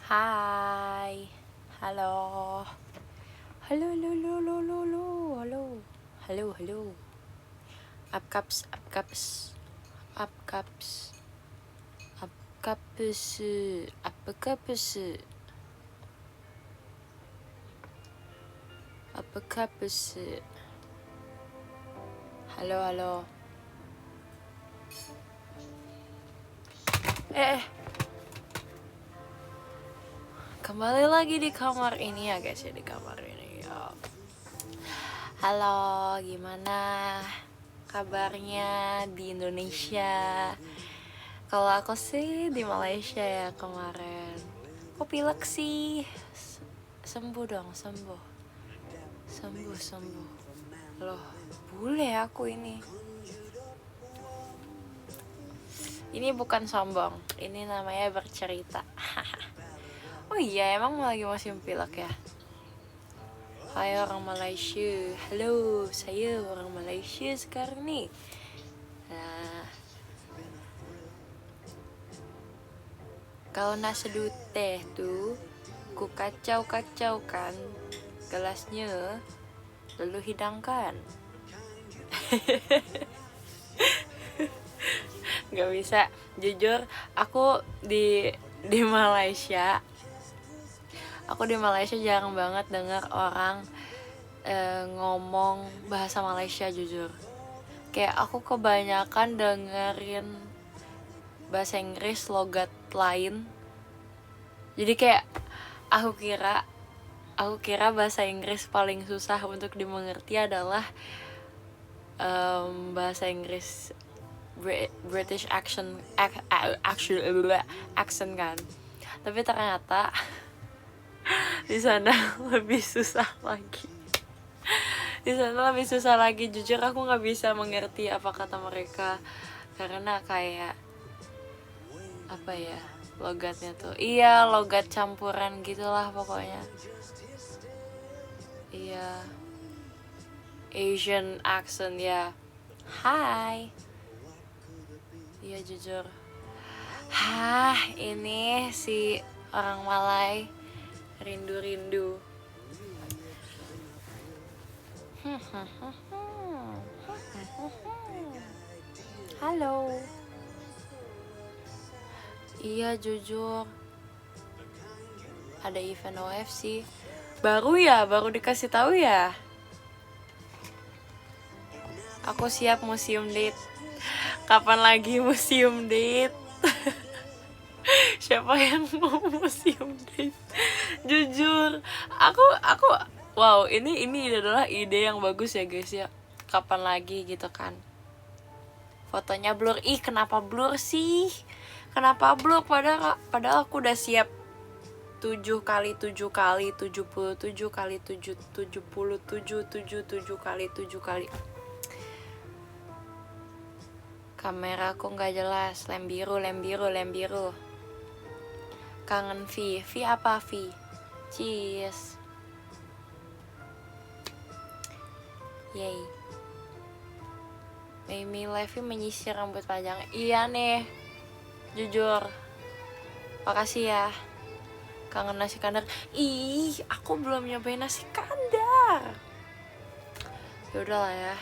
Hai, halo, halo, halo, halo, halo, halo, halo, halo, upcaps, upcaps, upcaps, upcaps, upcaps, upcaps, halo, halo, kembali lagi di kamar ini ya guys ya, di kamar ini ya. Halo, gimana kabarnya di Indonesia? Kalau aku sih di Malaysia ya kemarin. Kok pilek sih? Sembuh dong, sembuh. Sembuh. Loh, bule aku ini. Ini bukan sombong, ini namanya bercerita. Oh iya, emang lagi musim pilek ya? Hai orang Malaysia. Halo, saya orang Malaysia sekarang nih. Nah, kalau nak seduh teh tuh, ku kacau-kacaukan gelasnya, lalu hidangkan. Gak bisa, jujur aku di Malaysia, jarang banget dengar orang ngomong bahasa Malaysia. Jujur, kayak aku kebanyakan dengerin bahasa Inggris logat lain. Jadi kayak aku kira bahasa Inggris paling susah untuk dimengerti adalah bahasa Inggris British accent kan. Tapi ternyata di sana lebih susah lagi. Jujur aku nggak bisa mengerti apa kata mereka karena kayak apa ya, logatnya tuh logat campuran gitulah pokoknya. Asian accent ya. Hai. Jujur. Ini si orang Malay rindu. Halo. Iya jujur. Ada event OFC. Baru dikasih tahu ya. Aku siap museum date. Kapan lagi museum date? Siapa yang mau museum date? Jujur, aku wow, ini adalah ide yang bagus ya guys ya. Kapan lagi gitu kan. Fotonya blur. Kenapa blur sih? Padahal aku udah siap 7 kali 7 kali 77 kali 7 77 kali 7 kali. Kameraku nggak jelas. Lem biru. Kangen V apa V? Cheers. Yay. Mimi Levi menyisir rambut panjang. Iya nih, jujur, makasih ya. Kangen nasi kandar. Aku belum nyobain nasi kandar. Yaudah lah ya.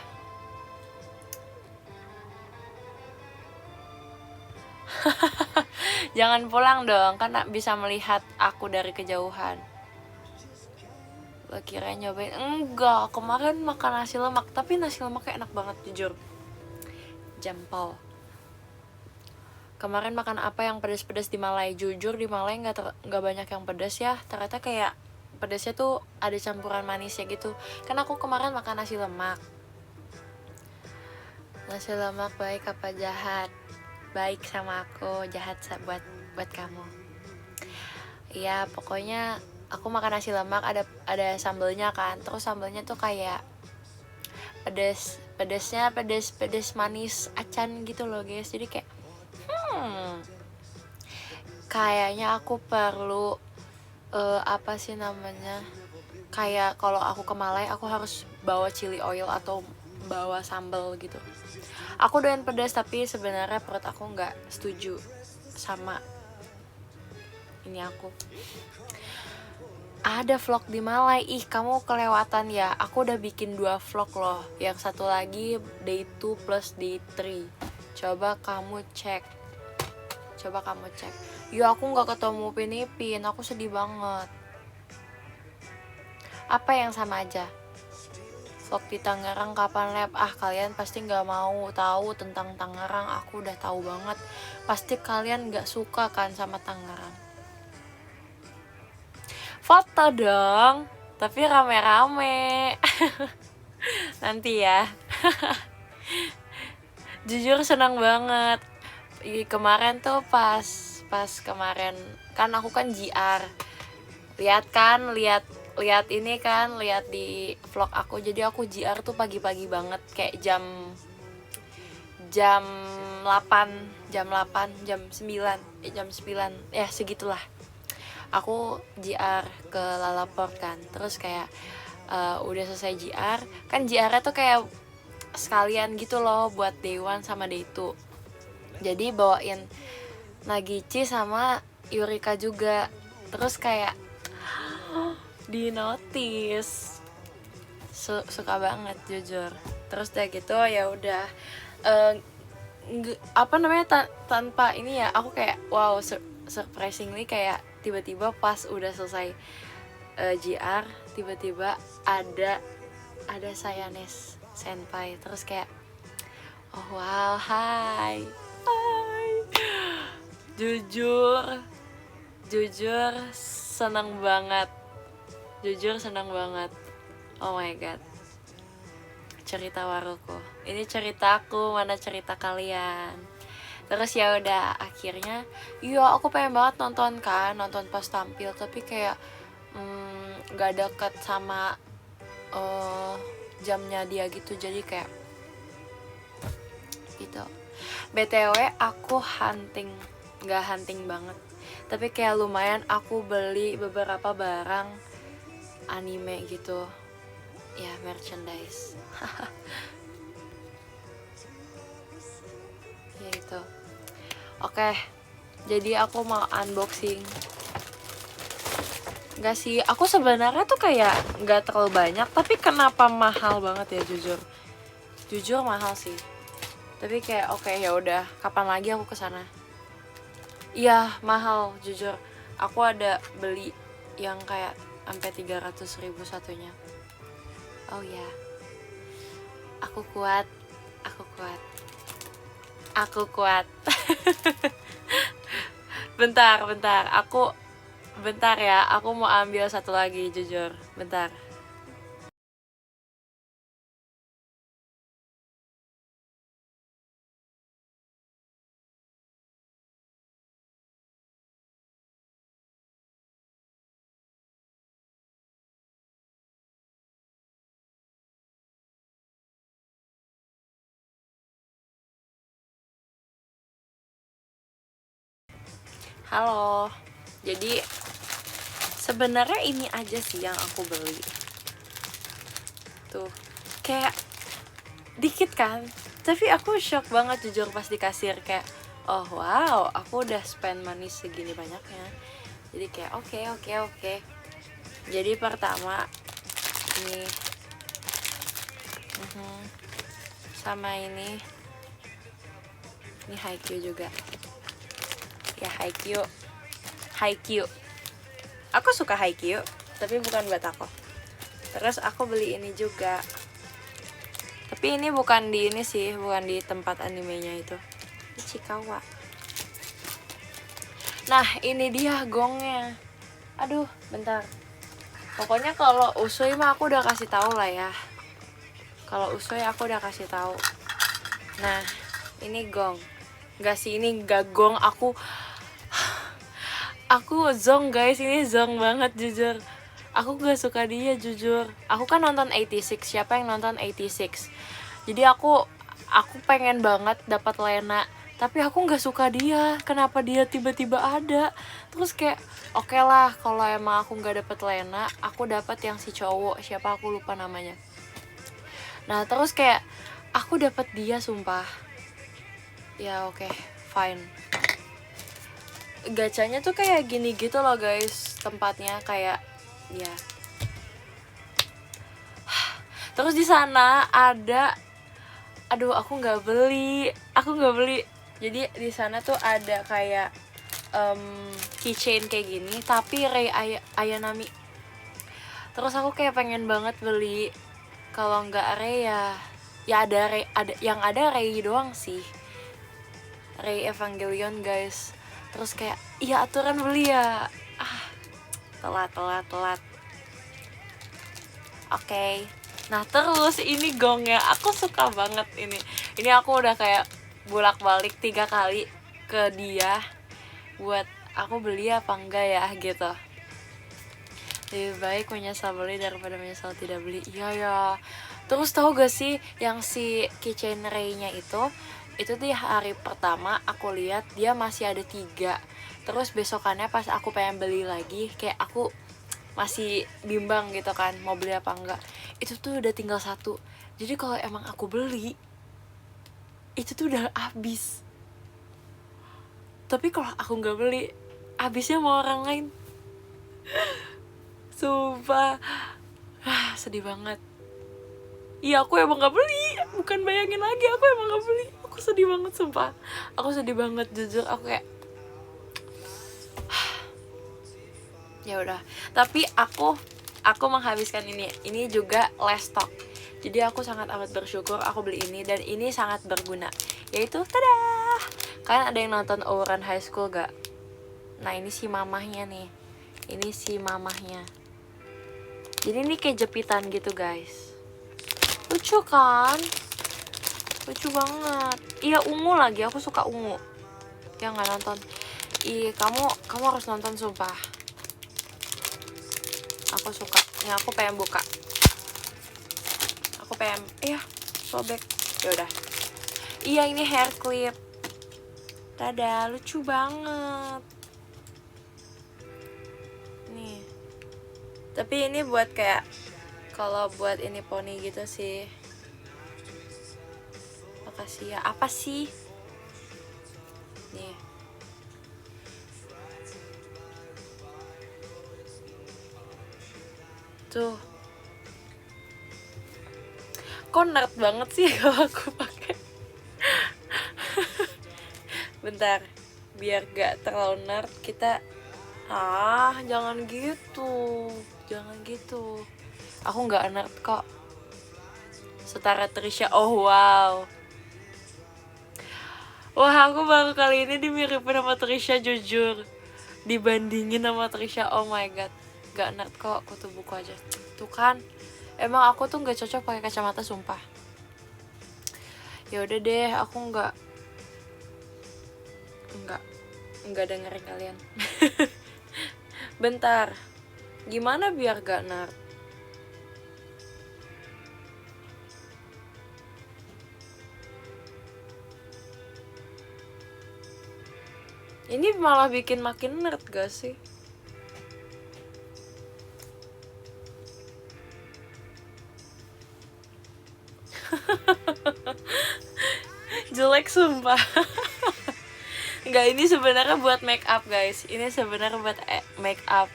Jangan pulang dong, kan bisa melihat aku dari kejauhan. Lo kira nyobain? Enggak, kemarin makan nasi lemak. Tapi nasi lemaknya enak banget jujur. Jempol. Kemarin makan apa yang pedas-pedas di Malai? Jujur di Malai nggak banyak yang pedas ya. Ternyata kayak pedasnya tuh ada campuran manisnya gitu. Kan aku kemarin makan nasi lemak. Nasi lemak baik apa jahat? Baik sama aku, jahat buat kamu. Iya, pokoknya aku makan nasi lemak ada sambelnya kan. Terus sambelnya tuh kayak pedasnya pedas manis acan gitu loh guys. Jadi kayak kayaknya aku perlu apa sih namanya, kayak kalau aku ke Malai aku harus bawa chili oil atau bawa sambal gitu. Aku doyan pedas tapi sebenarnya perut aku nggak setuju sama ini aku. Ada vlog di Malai. Ih, kamu kelewatan ya. Aku udah bikin 2 vlog loh. Yang satu lagi day 2 plus day 3. Coba kamu cek. Yo, aku gak ketemu Pinipin. Aku sedih banget. Apa yang sama aja? Vlog di Tangerang kapan lab? Ah, kalian pasti gak mau tahu tentang Tangerang. Aku udah tahu banget. Pasti kalian gak suka kan sama Tangerang. Foto dong, tapi rame-rame. Nanti ya. Jujur senang banget. Kemarin tuh pas kemarin kan aku kan JR. Lihat ini kan, lihat di vlog aku. Jadi aku JR tuh pagi-pagi banget, kayak jam 8, jam 9, ya segitulah. Aku JR ke Lalaport kan, terus kayak udah selesai JR, kan JR-nya tuh kayak sekalian gitu loh buat day 1 sama day 2. Jadi bawain Nagichi sama Yurika juga. Terus kayak di notice, suka banget jujur. Terus udah gitu ya udah tanpa ini ya, aku kayak wow, surprisingly kayak tiba-tiba pas udah selesai JR, tiba-tiba ada Sayanes senpai. Terus kayak oh wow, hai. Jujur seneng banget. Oh my god. Cerita Waruko. Ini ceritaku, mana cerita kalian. Terus ya udah akhirnya, iya aku pengen banget nonton pas tampil, tapi kayak gak deket sama jamnya dia gitu, jadi kayak gitu. BTW aku gak hunting banget, tapi kayak lumayan aku beli beberapa barang anime gitu ya, merchandise. Ya itu. Oke, jadi aku mau unboxing. Enggak sih, aku sebenarnya tuh kayak nggak terlalu banyak, tapi kenapa mahal banget ya, jujur mahal sih. Tapi kayak oke, ya udah, kapan lagi aku kesana. Iya mahal, jujur. Aku ada beli yang kayak sampai 300.000 satunya. Oh ya, aku kuat. Bentar ya, aku mau ambil satu lagi, jujur. Bentar. Halo. Jadi sebenarnya ini aja sih yang aku beli. Tuh, kayak dikit kan? Tapi aku shock banget jujur pas di kasir, kayak oh wow, aku udah spend money segini banyaknya. Jadi kayak oke. Jadi pertama ini sama ini Haikyuu juga. Ya Haikyuu. Aku suka Haikyuu, tapi bukan buat aku. Terus aku beli ini juga. Tapi ini bukan di ini sih, bukan di tempat animenya itu. Ichikawa. Nah, ini dia gongnya. Aduh, bentar. Pokoknya kalau Usui mah aku udah kasih tahu lah ya. Kalau Usui aku udah kasih tahu. Nah, ini gong. Enggak sih, ini enggak gong. Aku zong guys, ini zong banget jujur. Aku gak suka dia jujur. Aku kan nonton 86, siapa yang nonton 86? Jadi aku pengen banget dapat Lena, tapi aku gak suka dia. Kenapa dia tiba-tiba ada? Terus kayak oke lah, kalau emang aku gak dapet Lena, aku dapat yang si cowok, siapa aku lupa namanya. Nah terus kayak aku dapat dia, sumpah. Ya oke, fine. gacanya tuh kayak gini gitu loh guys, tempatnya kayak ya. Terus di sana ada, aduh aku nggak beli. Jadi di sana tuh ada kayak keychain kayak gini tapi Rei Ayanami. Terus aku kayak pengen banget beli. Kalau nggak Rei ya ada Rei, ada Rei doang sih, Rei Evangelion guys. Terus kayak iya aturan beli ya, telat. Oke. Nah terus ini gongnya aku suka banget ini aku udah kayak bolak-balik 3 kali ke dia buat aku beli apa enggak ya gitu. Lebih baik menyesal beli daripada menyesal tidak beli. Iya ya. Terus tahu gak sih yang si keychain Rey-nya itu di hari pertama aku lihat dia masih ada 3. Terus besokannya pas aku pengen beli lagi, kayak aku masih bimbang gitu kan mau beli apa enggak, itu tuh udah tinggal 1. Jadi kalau emang aku beli itu tuh udah habis. Tapi kalau aku nggak beli, habisnya mau orang lain. Sumpah, sedih banget. Iya aku emang nggak beli, bukan bayangin lagi, aku emang nggak beli. Aku sedih banget sumpah, aku sedih banget jujur. Aku kayak ya udah. Tapi aku menghabiskan ini juga last stock. Jadi aku sangat amat bersyukur aku beli ini dan ini sangat berguna. Yaitu tada, kalian ada yang nonton Ouran High School gak? Nah ini si mamahnya nih, ini si mamahnya. Jadi ini kayak jepitan gitu guys, lucu kan, lucu banget. Iya ungu lagi, aku suka ungu. Ya nggak nonton, kamu harus nonton sumpah. Aku suka. Ini aku pengen buka. Aku pengen, sobek. Ya udah. Iya ini hair clip. Dadah, lucu banget. Nih. Tapi ini buat kayak, kalau buat ini poni gitu sih. Makasih ya. Apa sih? Nih. Tuh. Kok nerd banget sih kalau aku pakai. Bentar, biar gak terlalu nerd kita. Jangan gitu. Aku nggak nerd kok. Setara Trisha. Oh wow. Wah aku baru kali ini dimiripin sama Trisha jujur. Dibandingin sama Trisha, oh my god. Gak nerd kok, kutu buku aja. Tuh kan, emang aku tuh nggak cocok pakai kacamata sumpah. Ya udah deh, aku nggak dengerin kalian. Bentar, gimana biar gak nerd? Ini malah bikin makin nerd gak sih? Jelek sumpah. Enggak, ini sebenarnya buat make up guys. Ini sebenarnya buat make up.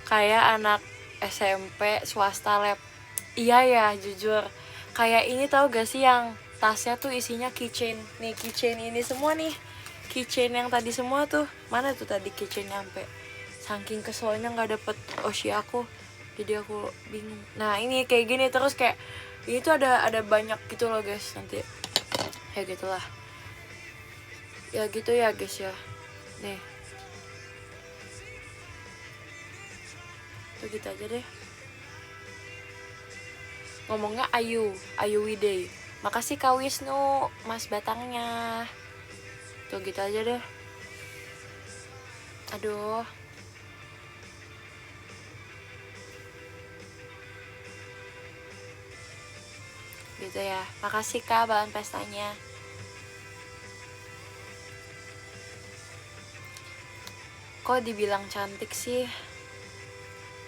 Kayak anak SMP swasta lab. Iya ya, jujur. Kayak ini tahu gak sih yang tasnya tuh isinya keychain. Nih keychain ini semua nih. Keychain yang tadi semua tuh. Mana tuh tadi keychain nyampe. Saking keselnya nggak dapet Oshi aku. Jadi aku bingung. Nah ini kayak gini terus kayak ini tuh ada banyak gitu loh guys nanti. Ya gitulah. Ya gitu ya guys ya. Nih. Tuh gitu aja deh. Ngomongnya Ayu Widey. Makasih Kak Wisnu, Mas batangnya. Tuh gitu aja deh. Aduh. Gitu ya. Makasih Kak bahan pestanya. Kok dibilang cantik sih?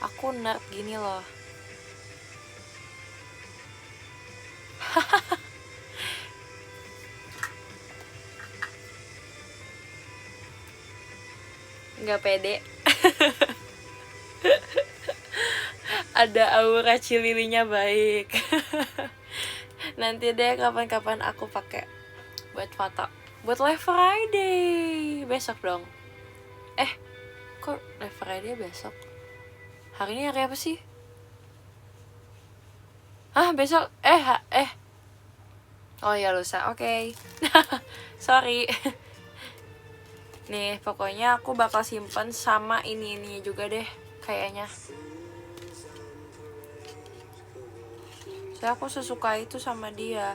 Aku nerd gini loh. nggak pede. Ada aura cililinya baik. Nanti deh kapan-kapan aku pakai buat foto, buat Live Friday besok dong. Kok Live Friday besok? Hari ini hari apa sih? Besok oh ya lusa. Oke. Sorry. Nih pokoknya aku bakal simpen sama ini juga deh kayaknya. Soalnya aku sesuka itu sama dia.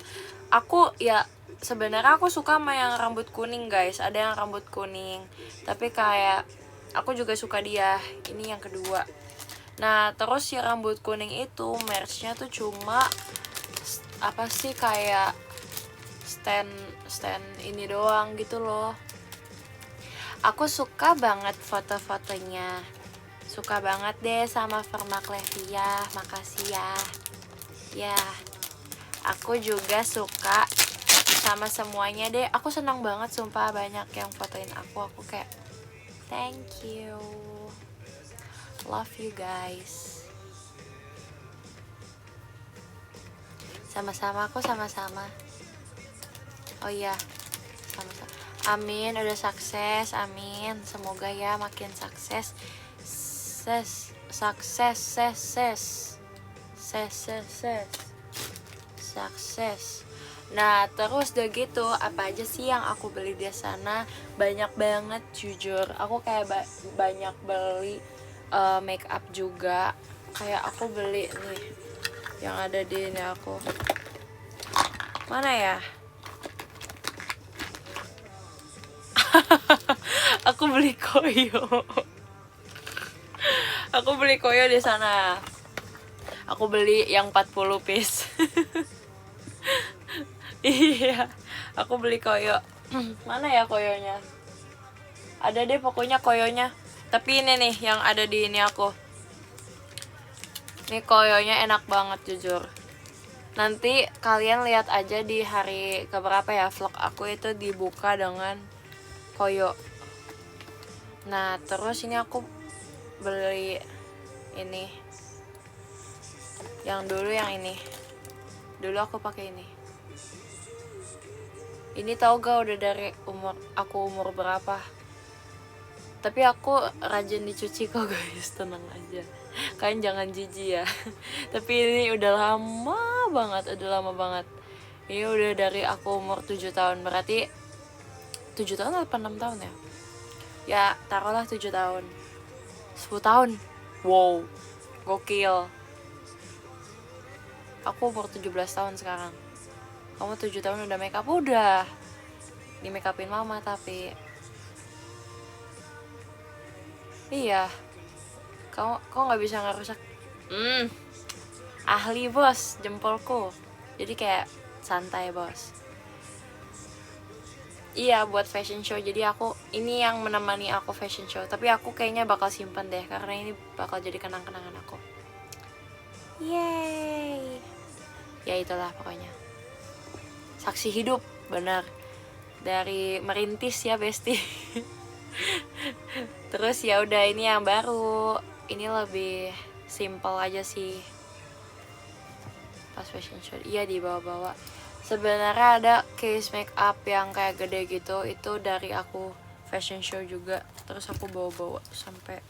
Aku ya sebenarnya aku suka sama yang rambut kuning guys. Ada yang rambut kuning, tapi kayak aku juga suka dia. Ini yang kedua. Nah terus si rambut kuning itu merchnya tuh cuma apa sih, kayak stand ini doang gitu loh. Aku suka banget foto-fotonya. Suka banget deh sama Vermaklevia. Makasih ya. Ya, aku juga suka sama semuanya deh. Aku senang banget sumpah, banyak yang fotoin aku. Aku kayak thank you. Love you guys. Sama-sama, aku sama-sama. Oh iya, sama-sama. Amin, udah sukses. Amin. Semoga ya makin sukses. Sukses. Nah, terus udah gitu, apa aja sih yang aku beli di sana? Banyak banget jujur. Aku kayak banyak beli make up juga. Kayak aku beli nih yang ada di ini aku. Mana ya? Aku beli koyo. Aku beli koyo di sana. Aku beli yang 40 piece. Iya, aku beli koyo. Mana ya koyonya? Ada deh pokoknya koyonya. Tapi ini nih yang ada di ini aku. Ini koyonya enak banget jujur. Nanti kalian lihat aja di hari keberapa ya vlog aku itu dibuka dengan koyo. Nah terus ini aku beli ini. Yang dulu yang ini. Dulu aku pakai ini. Ini tau gak udah dari umur berapa? Tapi aku rajin dicuci kok guys, tenang aja. Kalian jangan jijik ya. Tapi ini udah lama banget. Ini udah dari aku umur 7 tahun. Berarti 7 tahun atau 6 tahun ya? Ya taruhlah 7 tahun. 10 tahun. Wow, gokil. Aku umur 17 tahun sekarang. Kamu 7 tahun udah make up? Udah di make upin mama tapi iya. Kok gak bisa ngerusak? Ahli bos jempolku. Jadi kayak santai bos. Iya buat fashion show. Jadi aku ini yang menemani aku fashion show. Tapi aku kayaknya bakal simpen deh karena ini bakal jadi kenang-kenangan aku. Yeay. Ya itulah pokoknya. Saksi hidup, benar. Dari merintis ya Besti. Terus ya udah ini yang baru. Ini lebih simple aja sih. Pas fashion show, iya dibawa-bawa. Sebenarnya ada case make up yang kayak gede gitu. Itu dari aku fashion show juga. Terus aku bawa-bawa sampai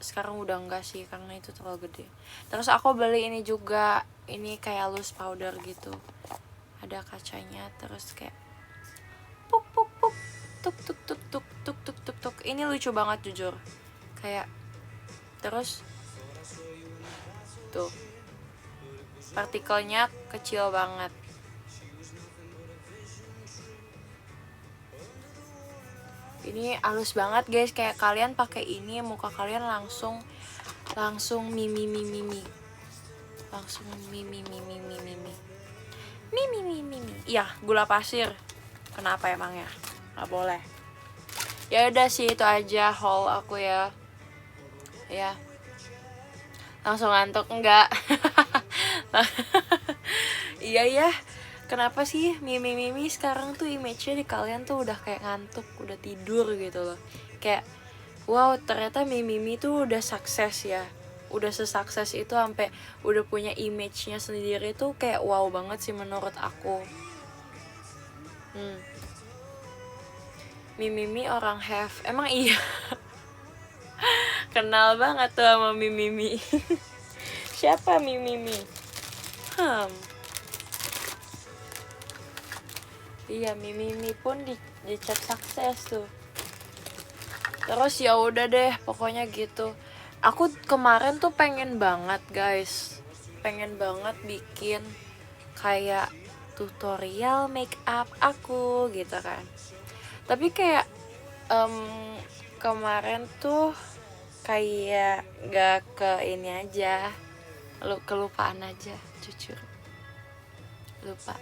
sekarang udah enggak sih karena itu terlalu gede. Terus aku beli ini juga. Ini kayak loose powder gitu. Ada kacanya terus kayak puk puk puk tuk tuk tuk tuk tuk tuk tuk tuk. Ini lucu banget jujur. Kayak terus tuh partikelnya kecil banget. Ini halus banget guys, kayak kalian pakai ini muka kalian langsung mimi. Langsung mimi. Iya, gula pasir. Kenapa emangnya? Nggak boleh. Ya udah sih itu aja haul aku ya. Ya. Langsung ngantuk enggak? Iya ya. Kenapa sih mimi sekarang tuh image-nya di kalian tuh udah kayak ngantuk, udah tidur gitu loh. Kayak wow ternyata Mimimi tuh udah sukses ya, udah sesukses itu sampai udah punya image-nya sendiri tuh kayak wow banget sih menurut aku. Mimimi orang have, emang iya. Kenal banget tuh sama Mimimi. Siapa Mimimi? Iya, Mimimi pun dicap sukses tuh. Terus ya udah deh, pokoknya gitu. Aku kemarin tuh pengen banget guys, pengen banget bikin kayak tutorial make up aku gitu kan. Tapi kayak kemarin tuh kayak gak ke ini aja, kelupaan aja, jujur lupa.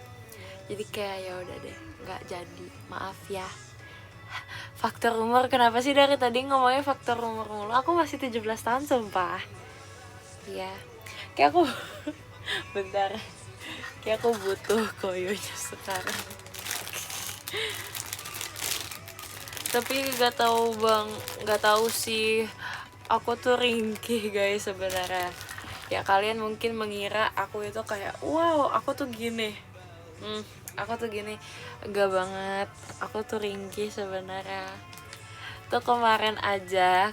Jadi kayak ya udah deh, nggak jadi, maaf ya. Faktor umur, kenapa sih dari tadi ngomongnya faktor umur mulu? Aku masih 17 tahun sumpah. Iya, kayak aku bentar, kayak aku butuh koyonya sekarang. Tapi nggak tahu bang, nggak tahu sih. Aku tuh ringkih guys sebenarnya. Ya kalian mungkin mengira aku itu kayak wow aku tuh gini. Aku tuh gini, enggak banget. Aku tuh ringkih sebenarnya. Tuh kemarin aja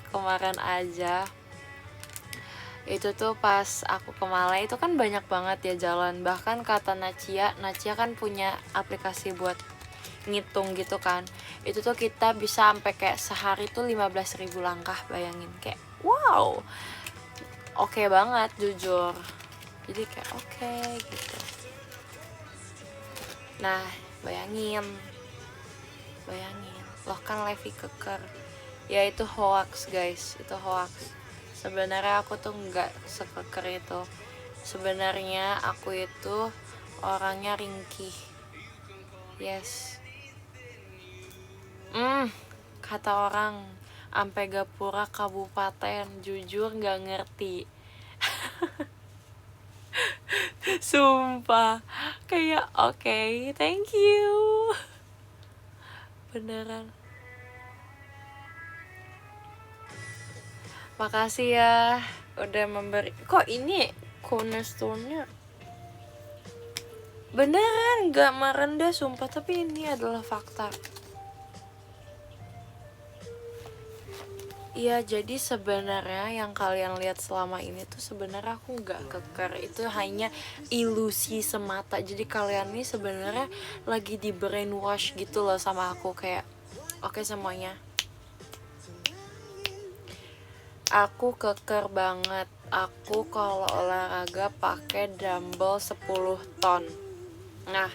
itu tuh pas aku ke Malai itu kan banyak banget ya jalan. Bahkan kata Nacia kan punya aplikasi buat ngitung gitu kan. Itu tuh kita bisa sampai kayak sehari tuh 15.000 langkah, bayangin. Kayak wow, oke banget jujur. Jadi kayak oke gitu. Nah bayangin loh kan Levi keker ya, itu hoax guys, itu hoax. Sebenarnya aku tuh nggak sekeker itu. Sebenarnya aku itu orangnya ringkih, yes. Kata orang ampe Gapura kabupaten, jujur nggak ngerti. Sumpah kayak oke, thank you. Beneran. Makasih ya udah memberi. Kok ini cornerstone-nya beneran gak merendah sumpah, tapi ini adalah fakta. Iya, jadi sebenarnya yang kalian lihat selama ini tuh sebenarnya aku nggak keker, itu hanya ilusi semata. Jadi kalian nih sebenarnya lagi di brainwash gitu loh sama aku, kayak oke semuanya. Aku keker banget. Aku kalau olahraga pakai dumbbell 10 ton. Nah,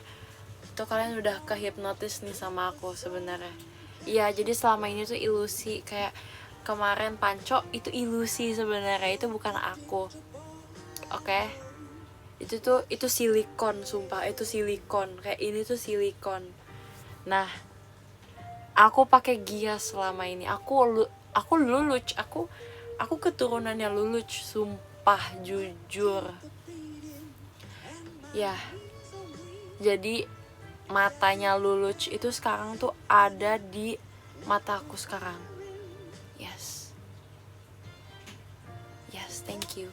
itu kalian udah kehipnotis nih sama aku sebenarnya. Iya, jadi selama ini tuh ilusi, kayak kemarin panco itu ilusi sebenarnya, itu bukan aku. Oke? Itu silikon, sumpah, itu silikon. Kayak ini tuh silikon. Nah, aku pakai Gias selama ini. Aku luluc, aku keturunannya luluc, sumpah jujur. Ya. Jadi matanya Luluc itu sekarang tuh ada di mataku sekarang. Yes, thank you.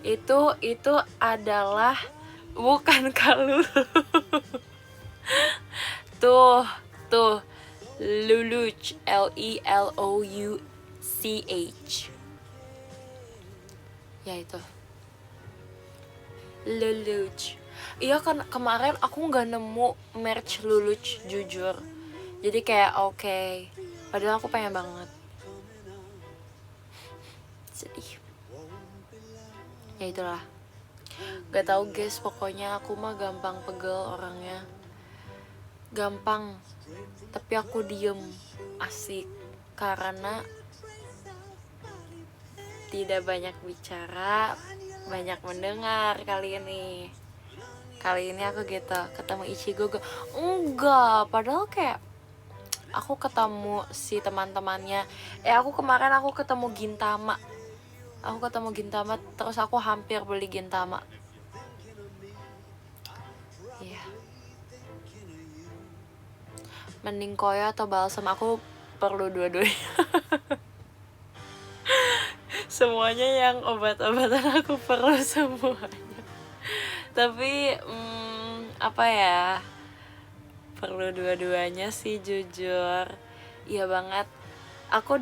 Itu adalah bukan kalulu. tuh Luluch, Lelouch. Ya itu Luluch. Iya kan kemarin aku nggak nemu merch Luluch jujur. Jadi kayak oke. Padahal aku pengen banget. Sedih. Ya itulah. Gak tau guys, pokoknya aku mah gampang pegel orangnya. Gampang. Tapi aku diem, asik. Karena tidak banyak bicara, banyak mendengar kali ini. Kali ini aku gitu, ketemu Ichigo enggak, padahal kayak aku ketemu si teman-temannya. Aku kemarin ketemu Gintama. Terus aku hampir beli Gintama. Iya. mending koyo atau balsam. Aku perlu dua-duanya. Semuanya yang obat-obatan aku perlu semuanya. Tapi apa ya, perlu dua-duanya sih jujur. Iya banget. Aku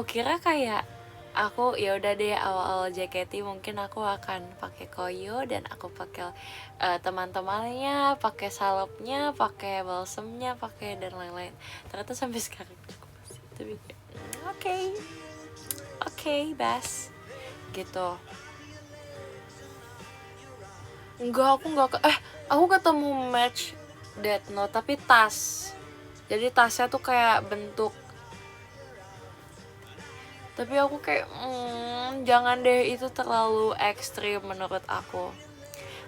kira kayak aku ya udah deh awal-awal JKT mungkin aku akan pakai koyo dan aku pakai teman-temannya, pakai salepnya, pakai balsemnya, pakai dan lain-lain. Ternyata sampai sekarang aku masih tapi oke, Bas gitu. Aku ketemu match Death Note tapi tas. Jadi tasnya tuh kayak bentuk, tapi aku kayak jangan deh, itu terlalu ekstrim menurut aku.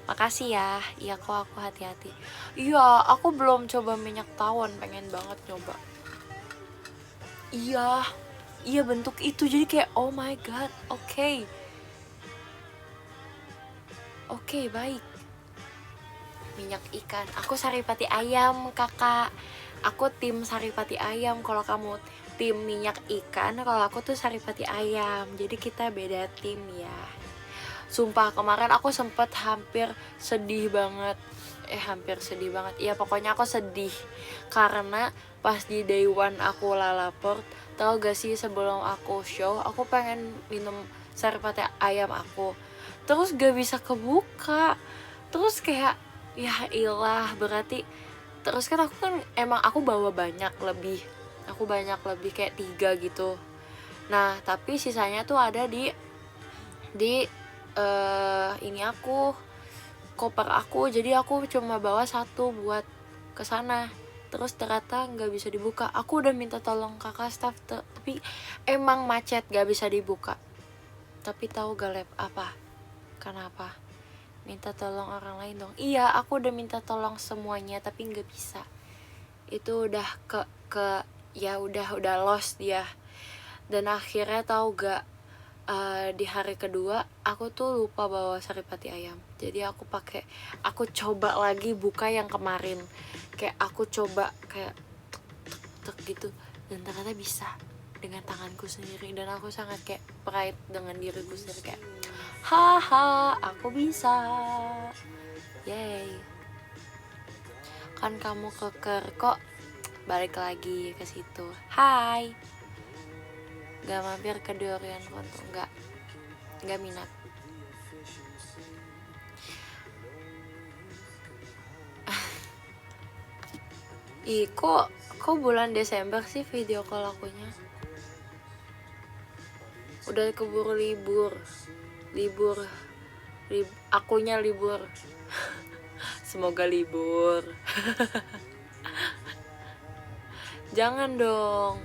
Makasih ya. Iya kok, aku hati-hati. Iya, aku belum coba minyak tawon, pengen banget nyoba. Iya bentuk itu, jadi kayak oh my god. Oke, baik. Minyak ikan, aku saripati ayam kakak. Aku tim saripati ayam, kalau kamu tim minyak ikan, kalau aku tuh saripati ayam. Jadi kita beda tim ya. Sumpah kemarin aku sempet hampir sedih banget. Iya pokoknya aku sedih karena pas di day one aku lalaport. Tau gak sih, sebelum aku show aku pengen minum saripati ayam aku, terus gak bisa kebuka. Terus kayak ya ilah, berarti terus kan emang aku bawa banyak lebih. Aku banyak lebih kayak 3 gitu. Nah tapi sisanya tuh ada di ini aku, koper aku. Jadi aku cuma bawa 1 buat kesana. Terus ternyata nggak bisa dibuka. Aku udah minta tolong kakak staff tapi emang macet, gak bisa dibuka. Tapi tahu gak lab apa? Kenapa? Minta tolong orang lain dong. Iya, aku udah minta tolong semuanya tapi nggak bisa. Itu udah ya udah lost dia. Dan akhirnya tahu gak, di hari kedua aku tuh lupa bawa saripati ayam. Jadi aku coba lagi buka yang kemarin. Kayak aku coba kayak tek gitu, dan ternyata bisa dengan tanganku sendiri. Dan aku sangat kayak pride dengan diriku sendiri, kayak haha aku bisa, yay. Kan kamu keker kok balik lagi ke situ. Hai, gak mampir ke Durian Konto? Gak minat. Ih, kok bulan Desember sih video call akunya? Udah keburu libur. Akunya libur. Semoga libur. Jangan dong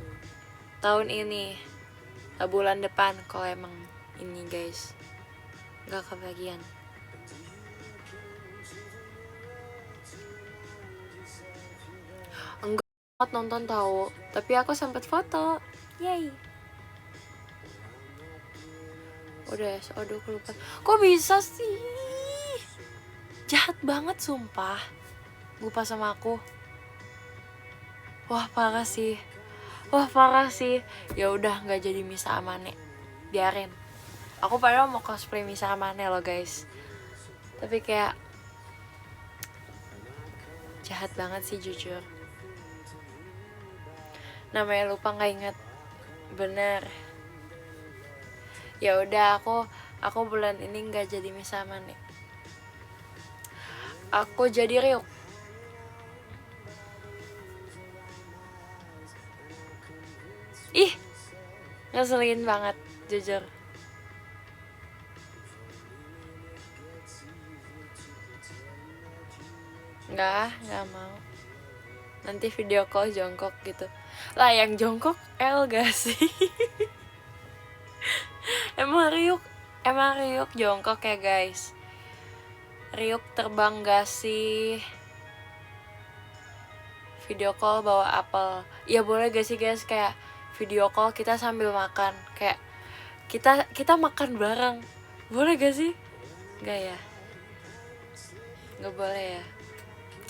tahun ini, bulan depan kalau emang ini guys gak kebagian. Enggak nonton tahu, tapi aku sempet foto. Yay. Udah aduh aku lupa. Kok bisa sih? Jahat banget sumpah. Lupa sama aku. Wah parah sih. Ya udah nggak jadi Misa Amane. Biarin. Aku padahal mau cosplay Misa Amane loh guys. Tapi kayak jahat banget sih jujur. Namanya lupa nggak inget. Bener. Ya udah aku bulan ini nggak jadi Misa Amane. Aku jadi Ryuk. Ih, ngeselin banget jujur. Nggak mau. Nanti video call jongkok gitu. Lah yang jongkok gak sih? Emang Ryuk jongkok ya guys? Ryuk terbang gak sih? Video call bawa apel. Ya boleh gak sih guys, kayak video call kita sambil makan, kayak kita makan bareng. Boleh gak sih? Gak ya? Gak boleh ya?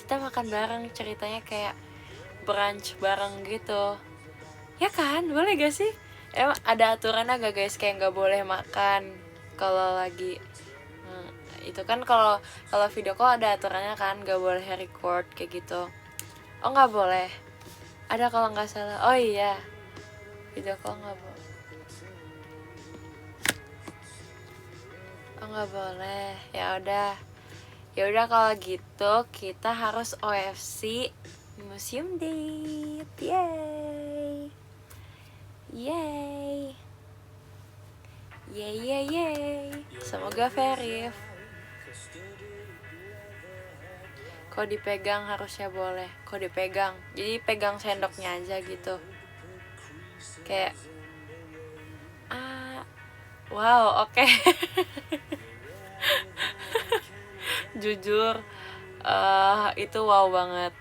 kita makan bareng, ceritanya kayak brunch bareng gitu. Ya kan, boleh gak sih? Emang ada aturannya gak guys, kayak nggak boleh makan kalau lagi itu kan, kalau video call ada aturannya kan, nggak boleh record kayak gitu. Oh nggak boleh, ada kalau nggak salah. Oh iya, video call nggak boleh. Oh nggak boleh, ya udah kalau gitu kita harus OFC museum date. Yay yay yay yay yay, semoga Verif. Kok dipegang harusnya boleh, kok dipegang, jadi pegang sendoknya aja gitu, kayak wow, oke. Jujur itu wow banget.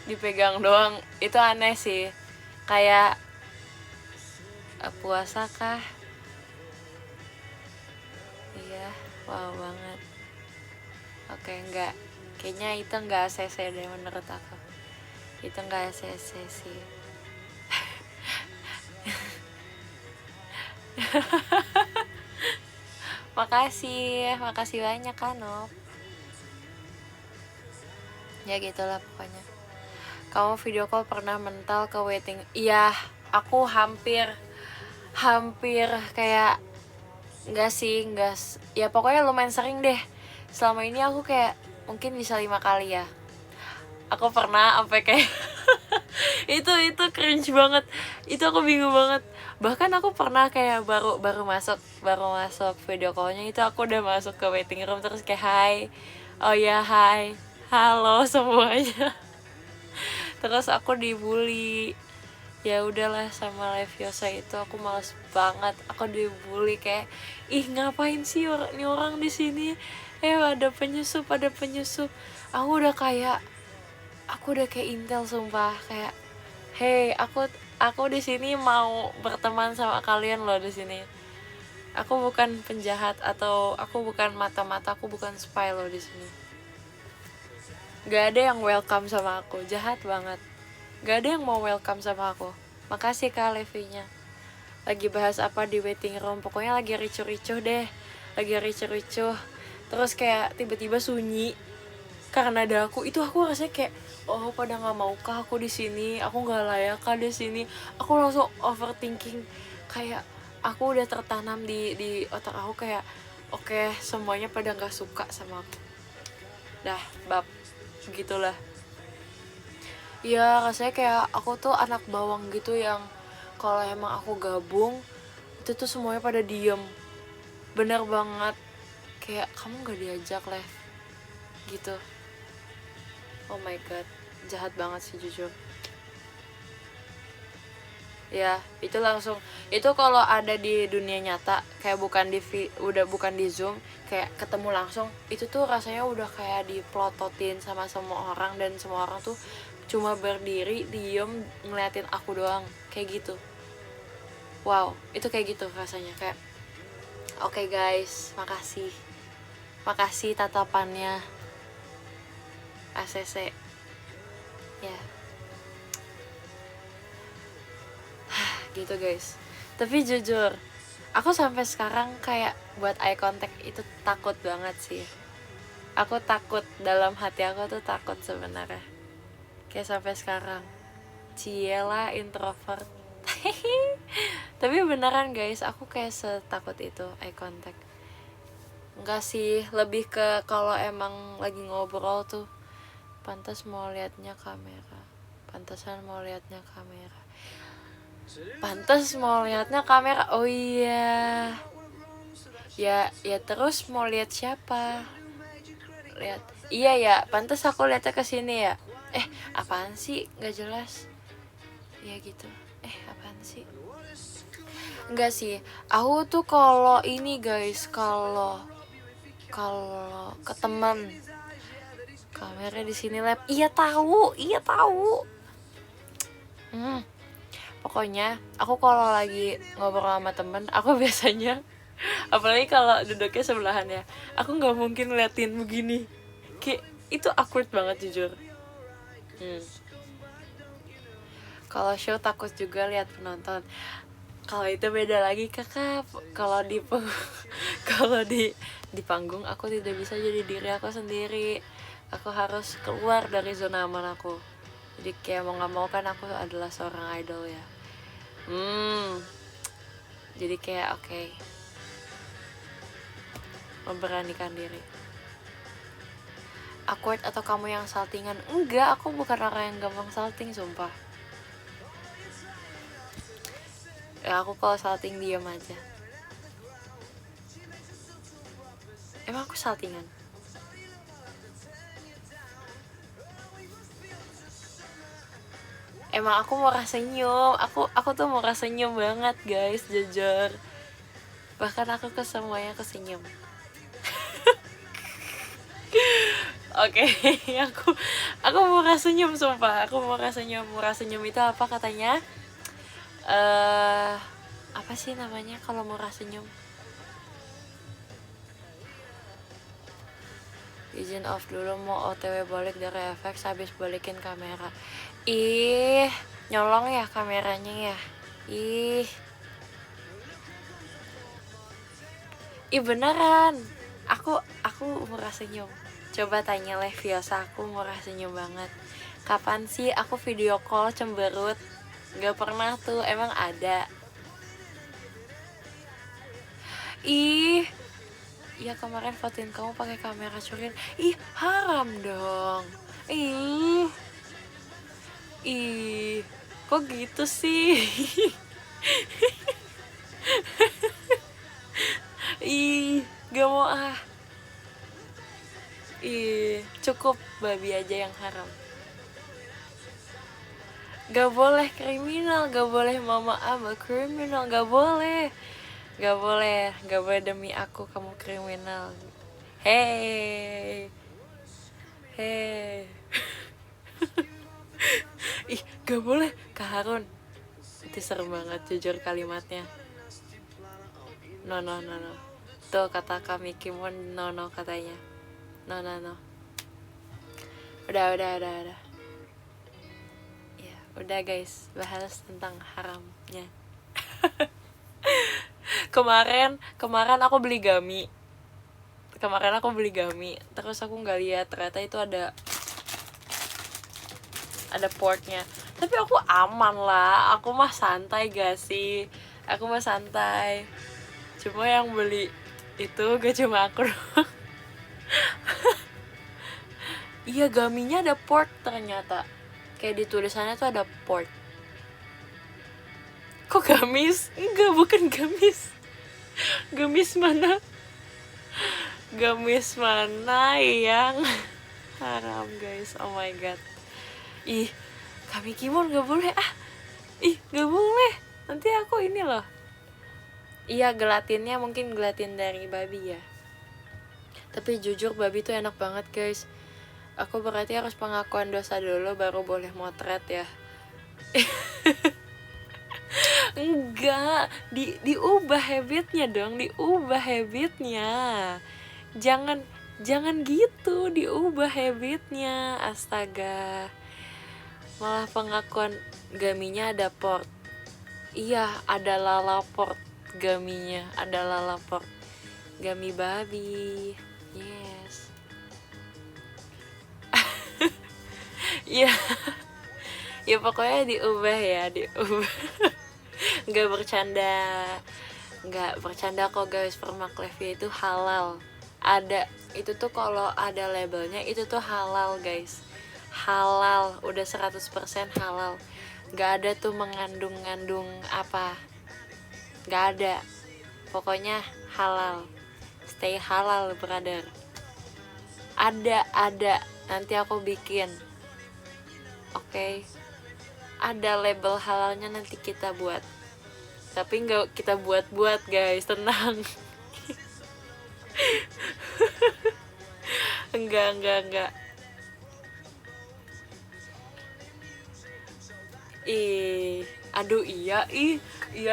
Dipegang doang itu aneh sih, kayak puasa kah? Iya, wow banget. Oke, enggak, kayaknya itu enggak ACC deh menurut aku, itu enggak ACC sih. makasih banyak Kanop. Ya gitulah pokoknya. Kamu video call pernah mental ke waiting? Iya, aku hampir kayak enggak ya pokoknya lumayan sering deh. Selama ini aku kayak mungkin bisa 5 kali ya. Aku pernah sampai kayak itu cringe banget. Itu aku bingung banget. Bahkan aku pernah kayak baru masuk video callnya itu aku udah masuk ke waiting room terus kayak hai. Oh ya hai. Halo semuanya. Terus aku dibully. Ya udahlah, sama live Yosa itu aku malas banget. Aku dibully kayak, ih ngapain sih ini orang di sini? Ada penyusup. Aku udah kayak intel sumpah, kayak hey, aku di sini mau berteman sama kalian loh di sini. Aku bukan penjahat atau aku bukan mata-mata, aku bukan spy loh di sini. Gak ada yang welcome sama aku, jahat banget. Gak ada yang mau welcome sama aku. Makasih Kak Levinya. Lagi bahas apa di waiting room? Pokoknya lagi ricuh-ricuh deh. Terus kayak tiba-tiba sunyi karena ada aku. Itu aku rasanya kayak, oh pada nggak mau kah aku di sini? Aku nggak layak kah di sini? Aku langsung overthinking. Kayak aku udah tertanam di otak aku kayak, oke, semuanya pada nggak suka sama aku. Dah, bab begitulah. Ya rasanya kayak aku tuh anak bawang gitu yang kalau emang aku gabung itu tuh semuanya pada diem. Bener banget, kayak kamu gak diajak live gitu. Oh my god, jahat banget sih jujur. Ya itu langsung, itu kalau ada di dunia nyata kayak bukan di Zoom, kayak ketemu langsung, itu tuh rasanya udah kayak diplototin sama semua orang, dan semua orang tuh cuma berdiri diem ngeliatin aku doang kayak gitu. Wow, itu kayak gitu rasanya, kayak oke guys, makasih tatapannya ACC ya. Gitu guys. Tapi jujur, aku sampai sekarang kayak buat eye contact itu takut banget sih. Aku takut, dalam hati aku tuh takut sebenarnya. Kayak sampai sekarang. Ciela introvert. Tapi beneran guys, aku kayak setakut itu eye contact. Enggak sih, lebih ke kalau emang lagi ngobrol tuh pantasan mau liatnya kamera. Oh iya. Ya terus mau lihat siapa? Lihat. Iya ya, pantas aku lihatnya ke sini ya. Apaan sih? Nggak jelas. Ya gitu. Apaan sih? Enggak sih. Aku tuh kalau ini guys, kalau ke teman kamera di sini lab. Iya tahu. Pokoknya aku kalau lagi ngobrol sama temen, aku biasanya apalagi kalau duduknya sebelahan ya, aku nggak mungkin ngeliatin begini, kayak itu awkward banget jujur. Kalau show takut juga lihat penonton. Kalau itu beda lagi kakak. Kalau di kalau di panggung aku tidak bisa jadi diri aku sendiri. Aku harus keluar dari zona aman aku. Jadi kayak mau nggak mau kan aku adalah seorang idol ya. Jadi kayak oke. Memberanikan diri. Awkward atau kamu yang saltingan? Enggak, aku bukan orang yang gampang salting sumpah. Ya aku kalau salting diam aja. Emang aku saltingan? Emang aku mau senyum. Aku tuh mau senyum banget guys, jujur. Bahkan aku ke semuanya kesenyum. Oke, aku mau senyum sumpah. Aku mau senyum. Mau senyum itu apa katanya? Apa sih namanya kalau mau senyum? Izin off dulu, mau OTW balik dari FX habis balikin kamera. Ih, nyolong ya kameranya ya. Ih beneran. Aku murah senyum. Coba tanya Leviosa, aku murah senyum banget. Kapan sih aku video call cemberut? Gak pernah tuh, emang ada. Ih, ya kemarin fotoin kamu pakai kamera curin. Ih, haram dong. Ih, kok gitu sih? Ih, gak mau ah. Ih, cukup babi aja yang haram. Gak boleh kriminal, gak boleh mama ama kriminal, gak boleh. Gak boleh demi aku kamu kriminal. Hey. Ih, gak boleh Kak Harun. Itu serem banget jujur kalimatnya. No. Tuh kata kami Kimon no katanya. No. Udah. Ya, udah guys, bahas tentang haramnya. Kemarin aku beli gami. Terus aku nggak lihat ternyata itu ada portnya. Tapi aku aman lah, aku mah santai gak sih? Cuma yang beli itu gak cuma aku doang. Iya, gaminya ada port ternyata. Kayak di tulisannya tuh ada port. Kok gamis? Enggak, bukan gamis. Gamis mana yang haram guys, oh my god. Ih, kami Kimon gak boleh gak boleh. Nanti aku ini loh. Iya, gelatinnya mungkin gelatin dari babi ya. Tapi jujur babi tuh enak banget guys. Aku berarti harus pengakuan dosa dulu baru boleh motret ya. Enggak, diubah habitnya dong, Jangan gitu, diubah habitnya. Astaga. Malah pengakuan gaminya ada port. Iya, ada lalaport gaminya, ada lalaport. Gami babi. Yes. Iya. Ya pokoknya diubah. Nggak bercanda kok guys. Permak Levi itu halal. Ada itu tuh, kalau ada labelnya itu tuh halal guys. Halal, udah 100% halal. Nggak ada tuh mengandung apa, nggak ada. Pokoknya halal. Stay halal brother. Ada nanti aku bikin. Oke. Ada label halalnya nanti kita buat. Tapi nggak kita buat guys, tenang. Enggak. Ih, Aduh iya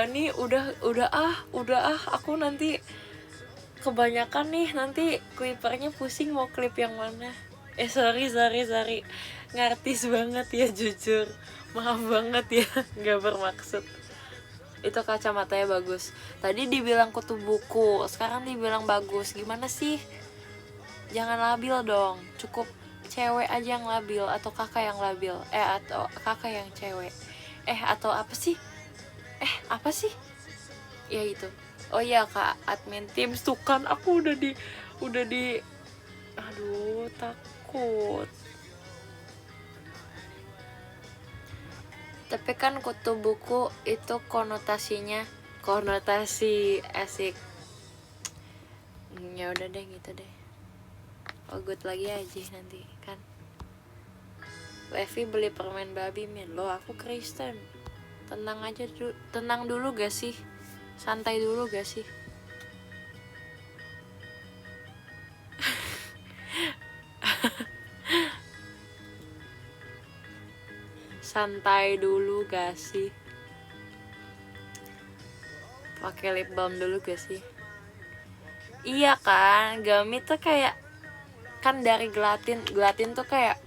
nih udah aku nanti kebanyakan nih, nanti clippernya pusing mau klip yang mana. Sorry ngartis banget ya, jujur maaf banget ya, nggak bermaksud. Itu kacamatanya bagus, tadi dibilang kutu buku, sekarang dibilang bagus. Gimana sih? Jangan labil dong, cukup cewek aja yang labil atau kakak yang labil, atau kakak yang cewek, atau apa sih ya itu. Oh iya kak, admin Teams tuh kan, aku udah di aduh takut. Tapi kan kutu buku itu konotasi asik. Ya udah deh gitu deh. Oh good lagi aja nanti kan. Levi beli permen babi min. Loh aku Kristen. Tenang dulu gak sih? Santai dulu gak sih? Santai dulu gak sih? Pakai lip balm dulu gak sih? Iya kan, Gami tuh kayak kan dari gelatin tuh kayak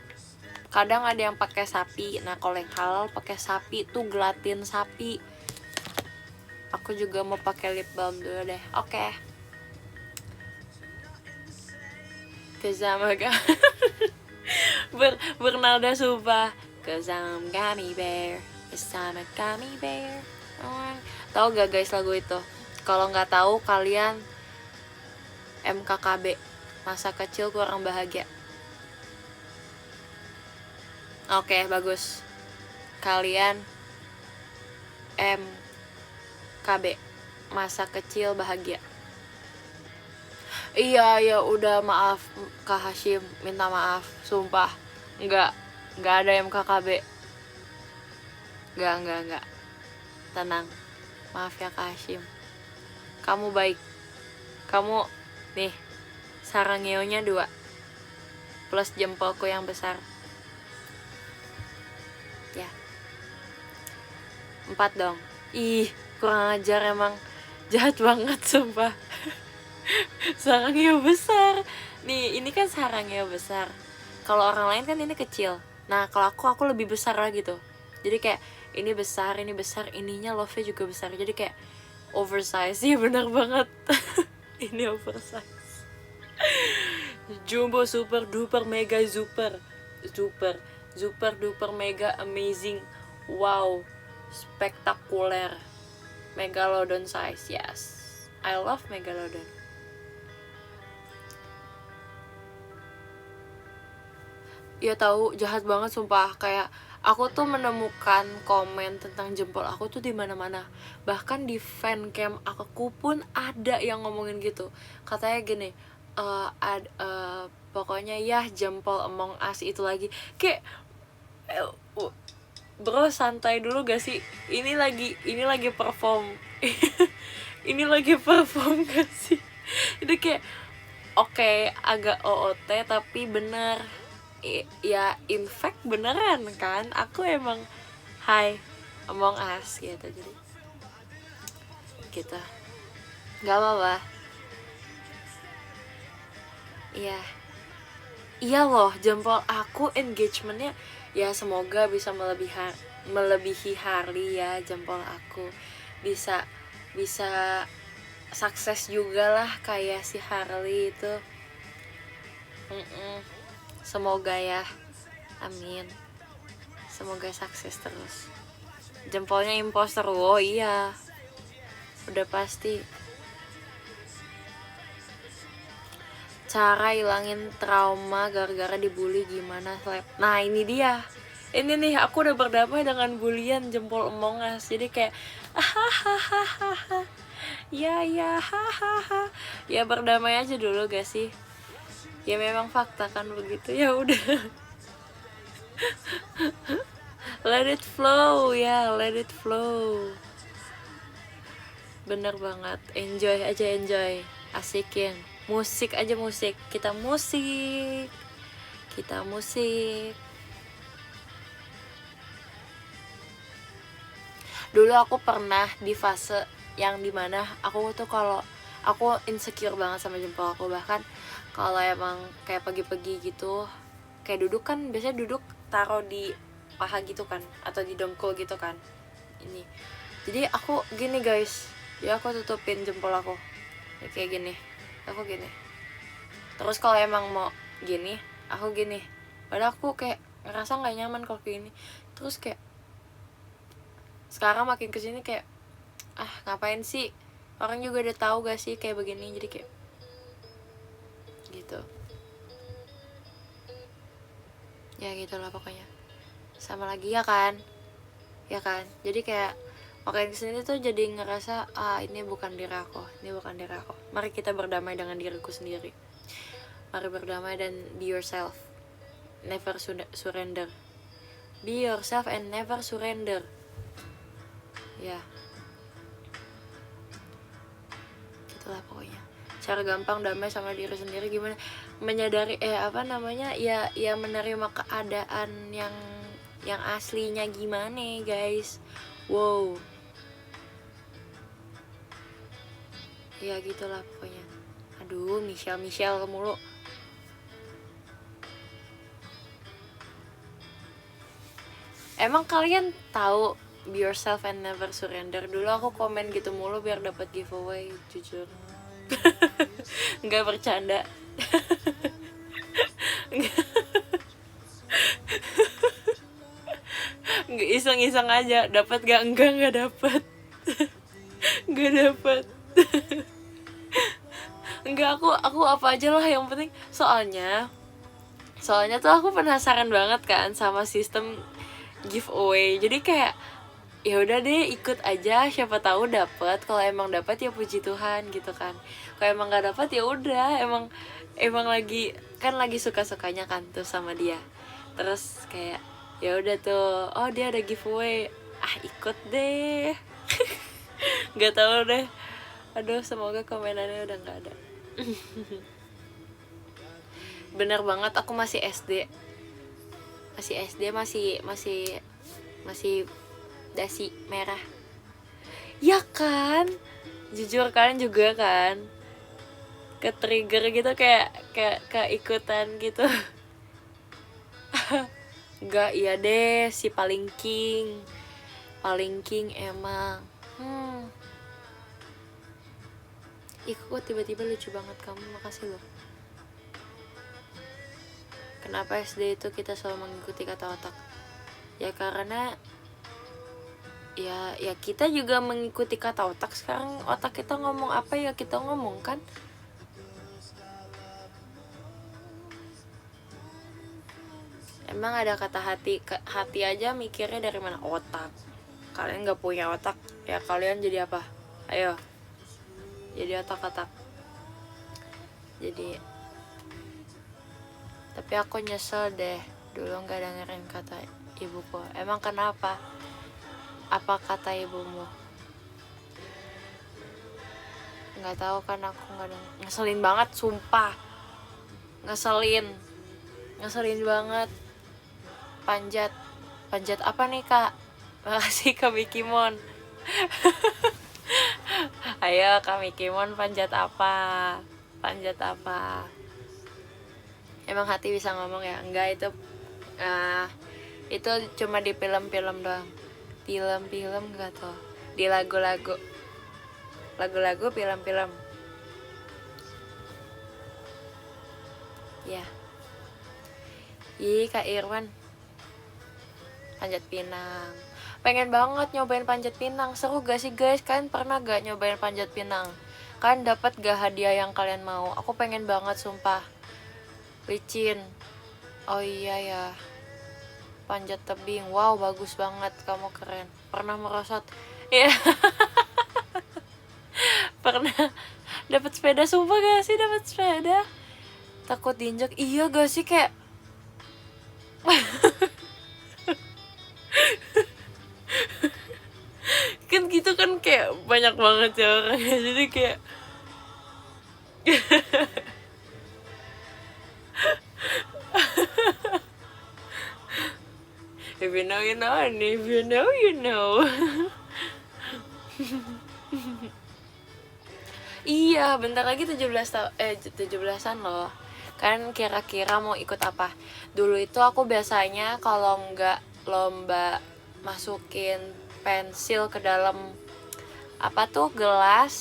kadang ada yang pakai sapi. Nah kalau yang halal pakai sapi tuh gelatin sapi. Aku juga mau pakai lip balm dulu deh. Oke. Cause I'm a Bernalda sumpah. Cause I'm gummy bear. Cause I'm a gummy bear. Tahu gak guys lagu itu? Kalau nggak tahu kalian MKKB, masa kecil kurang bahagia. Oke, bagus. Kalian MKB, masa kecil bahagia. Iya udah, maaf Kak Hashim, minta maaf, sumpah. Enggak ada MKKB. Enggak. Tenang. Maaf ya Kak Hashim. Kamu baik. Kamu nih, sarangeonya 2 plus jempolku yang besar. Ya. 4 dong. Ih, kurang ajar emang. Jahat banget sumpah. Sarangnya besar. Nih, ini kan sarangnya besar. Kalau orang lain kan ini kecil. Nah, kalau aku lebih besar lagi tuh. Jadi kayak ini besar, ininya love-nya juga besar. Jadi kayak oversize. Iya benar banget. Ini oversize. Jumbo super duper mega super duper mega amazing. Wow, spektakuler. Megalodon size. Yes, I love megalodon. Ya tahu, jahat banget sumpah. Kayak aku tuh menemukan komen tentang jempol aku tuh di mana-mana. Bahkan di fancam aku pun ada yang ngomongin gitu. Katanya gini, pokoknya ya jempol Among Us itu lagi. Kayak bro santai dulu gak sih? Ini lagi perform. Ini lagi perform gak sih? Itu kayak oke, agak OOT tapi bener. Ya in fact beneran kan, aku emang hai Among Us gitu. Jadi gitu, nggak apa-apa. Iya loh, jempol aku engagementnya ya semoga bisa melebihi Harley ya. Jempol aku bisa sukses juga lah kayak si Harley itu. Semoga ya, amin. Semoga sukses terus. Jempolnya imposter, oh iya, udah pasti. Cara hilangin trauma gara-gara dibully gimana, Slap? Nah ini dia. Ini nih, aku udah berdamai dengan bulian jempol Among Us. Jadi kayak hahaha. Ya hahaha. Ya berdamai aja dulu gak sih? Ya memang fakta kan begitu. Ya udah. Let it flow ya, let it flow. Bener banget. Enjoy aja, enjoy. Asikin. Musik aja, musik. Kita musik. Dulu aku pernah di fase yang dimana aku tuh kalau aku insecure banget sama jempol aku, bahkan kalau emang kayak pagi-pagi gitu, kayak duduk kan biasanya duduk taruh di paha gitu kan, atau di dengkul gitu kan ini. Jadi aku gini guys, ya aku tutupin jempol aku ya, kayak gini, aku gini. Terus kalau emang mau gini, aku gini. Padahal aku kayak ngerasa nggak nyaman kalau kayak gini. Terus kayak sekarang makin kesini kayak ngapain sih, orang juga udah tahu gak sih kayak begini. Jadi kayak gitu ya, gitulah pokoknya. Sama lagi ya kan, jadi kayak makin kesini tuh jadi ngerasa ini bukan diri aku, mari kita berdamai dengan diriku sendiri, mari berdamai dan be yourself, never surrender, be yourself and never surrender ya. Gitulah pokoknya, cara gampang damai sama diri sendiri gimana, menyadari ya menerima keadaan yang aslinya gimana guys. Wow ya, gitulah pokoknya. Aduh, Michelle mulu. Emang kalian tahu be yourself and never surrender? Dulu aku komen gitu mulu biar dapat giveaway, jujur. Nggak bercanda. Nggak, iseng-iseng aja. Dapat gak? Nggak dapat. Nggak dapat. Enggak, aku apa aja lah yang penting. Soalnya tuh aku penasaran banget kan sama sistem giveaway. Jadi kayak ya udah deh ikut aja, siapa tahu dapet. Kalau emang dapet ya puji Tuhan gitu kan. Kalau emang nggak dapet ya udah, emang lagi suka-sukanya kan tuh sama dia. Terus kayak ya udah tuh, oh dia ada giveaway, ikut deh. Nggak tahu deh. Aduh, semoga komenannya udah nggak ada. Bener banget, aku masih SD, masih dasi merah ya kan. Jujur kalian juga kan ke trigger gitu, kayak keikutan gitu. Enggak, iya deh, si paling king emang. Kok tiba-tiba lucu banget kamu, makasih loh. Kenapa SD itu kita selalu mengikuti kata otak? Ya karena ya kita juga mengikuti kata otak. Sekarang otak kita ngomong apa ya kita ngomong kan. Emang ada kata hati aja mikirnya dari mana? Otak. Kalian gak punya otak, ya kalian jadi apa? Ayo, jadi otak-otak. Tapi aku nyesel deh dulu gak dengerin kata ibuku. Emang kenapa? Apa kata ibumu? Gak tahu kan, aku gak denger. Ngeselin banget, sumpah. Ngeselin banget. Panjat apa nih kak? Makasih Kak Mikimon. Ayo Kak Mikimon, panjat apa? Emang hati bisa ngomong ya? Enggak, itu cuma di film-film doang. Film gak tau. Di lagu-lagu, film-film. Ya. Kak Irwan, panjat pinang. Pengen banget nyobain panjat pinang. Seru gak sih guys? Kalian pernah gak nyobain panjat pinang? Kalian dapat gak hadiah yang kalian mau? Aku pengen banget sumpah. Licin. Oh iya ya. Panjat tebing. Wow, bagus banget. Kamu keren. Pernah merosot? Iya. Pernah dapat sepeda, sumpah gak sih dapat sepeda? Takut diinjak. Iya gak sih, kayak kan gitu kan, kayak banyak banget ya orangnya, jadi kayak if you know you know, and if you know you know. Iya, bentar lagi 17-an loh. Kan kira-kira mau ikut apa? Dulu itu aku biasanya kalau nggak lomba masukin pensil ke dalam apa tuh gelas,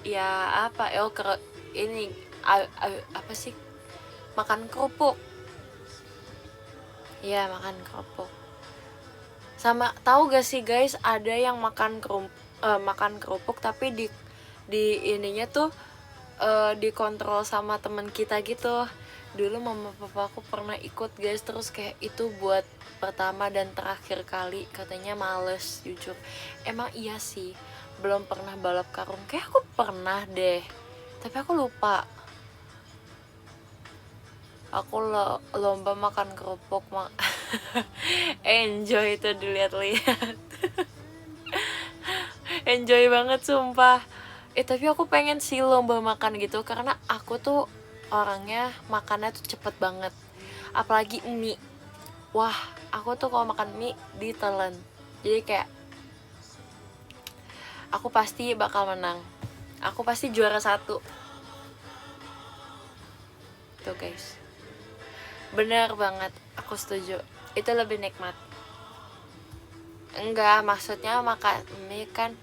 ya apa ini apa sih, makan kerupuk. Iya, makan kerupuk. Sama tahu gak sih guys, ada yang makan kerupuk tapi di ininya tuh dikontrol sama teman kita gitu. Dulu mama papa aku pernah ikut guys, terus kayak itu buat pertama dan terakhir kali, katanya males jujur. Emang iya sih, belum pernah balap karung. Kayak aku pernah deh, tapi aku lupa. Aku lomba makan kerupuk enjoy itu dilihat-lihat. Enjoy banget sumpah. Tapi aku pengen sih lomba makan gitu, karena aku tuh orangnya makannya tuh cepet banget, apalagi mie. Wah, aku tuh kalau makan mie ditelan. Jadi kayak aku pasti bakal menang, aku pasti juara 1 tuh guys. Bener banget, aku setuju. Itu lebih nikmat. Enggak, maksudnya makan mie kan,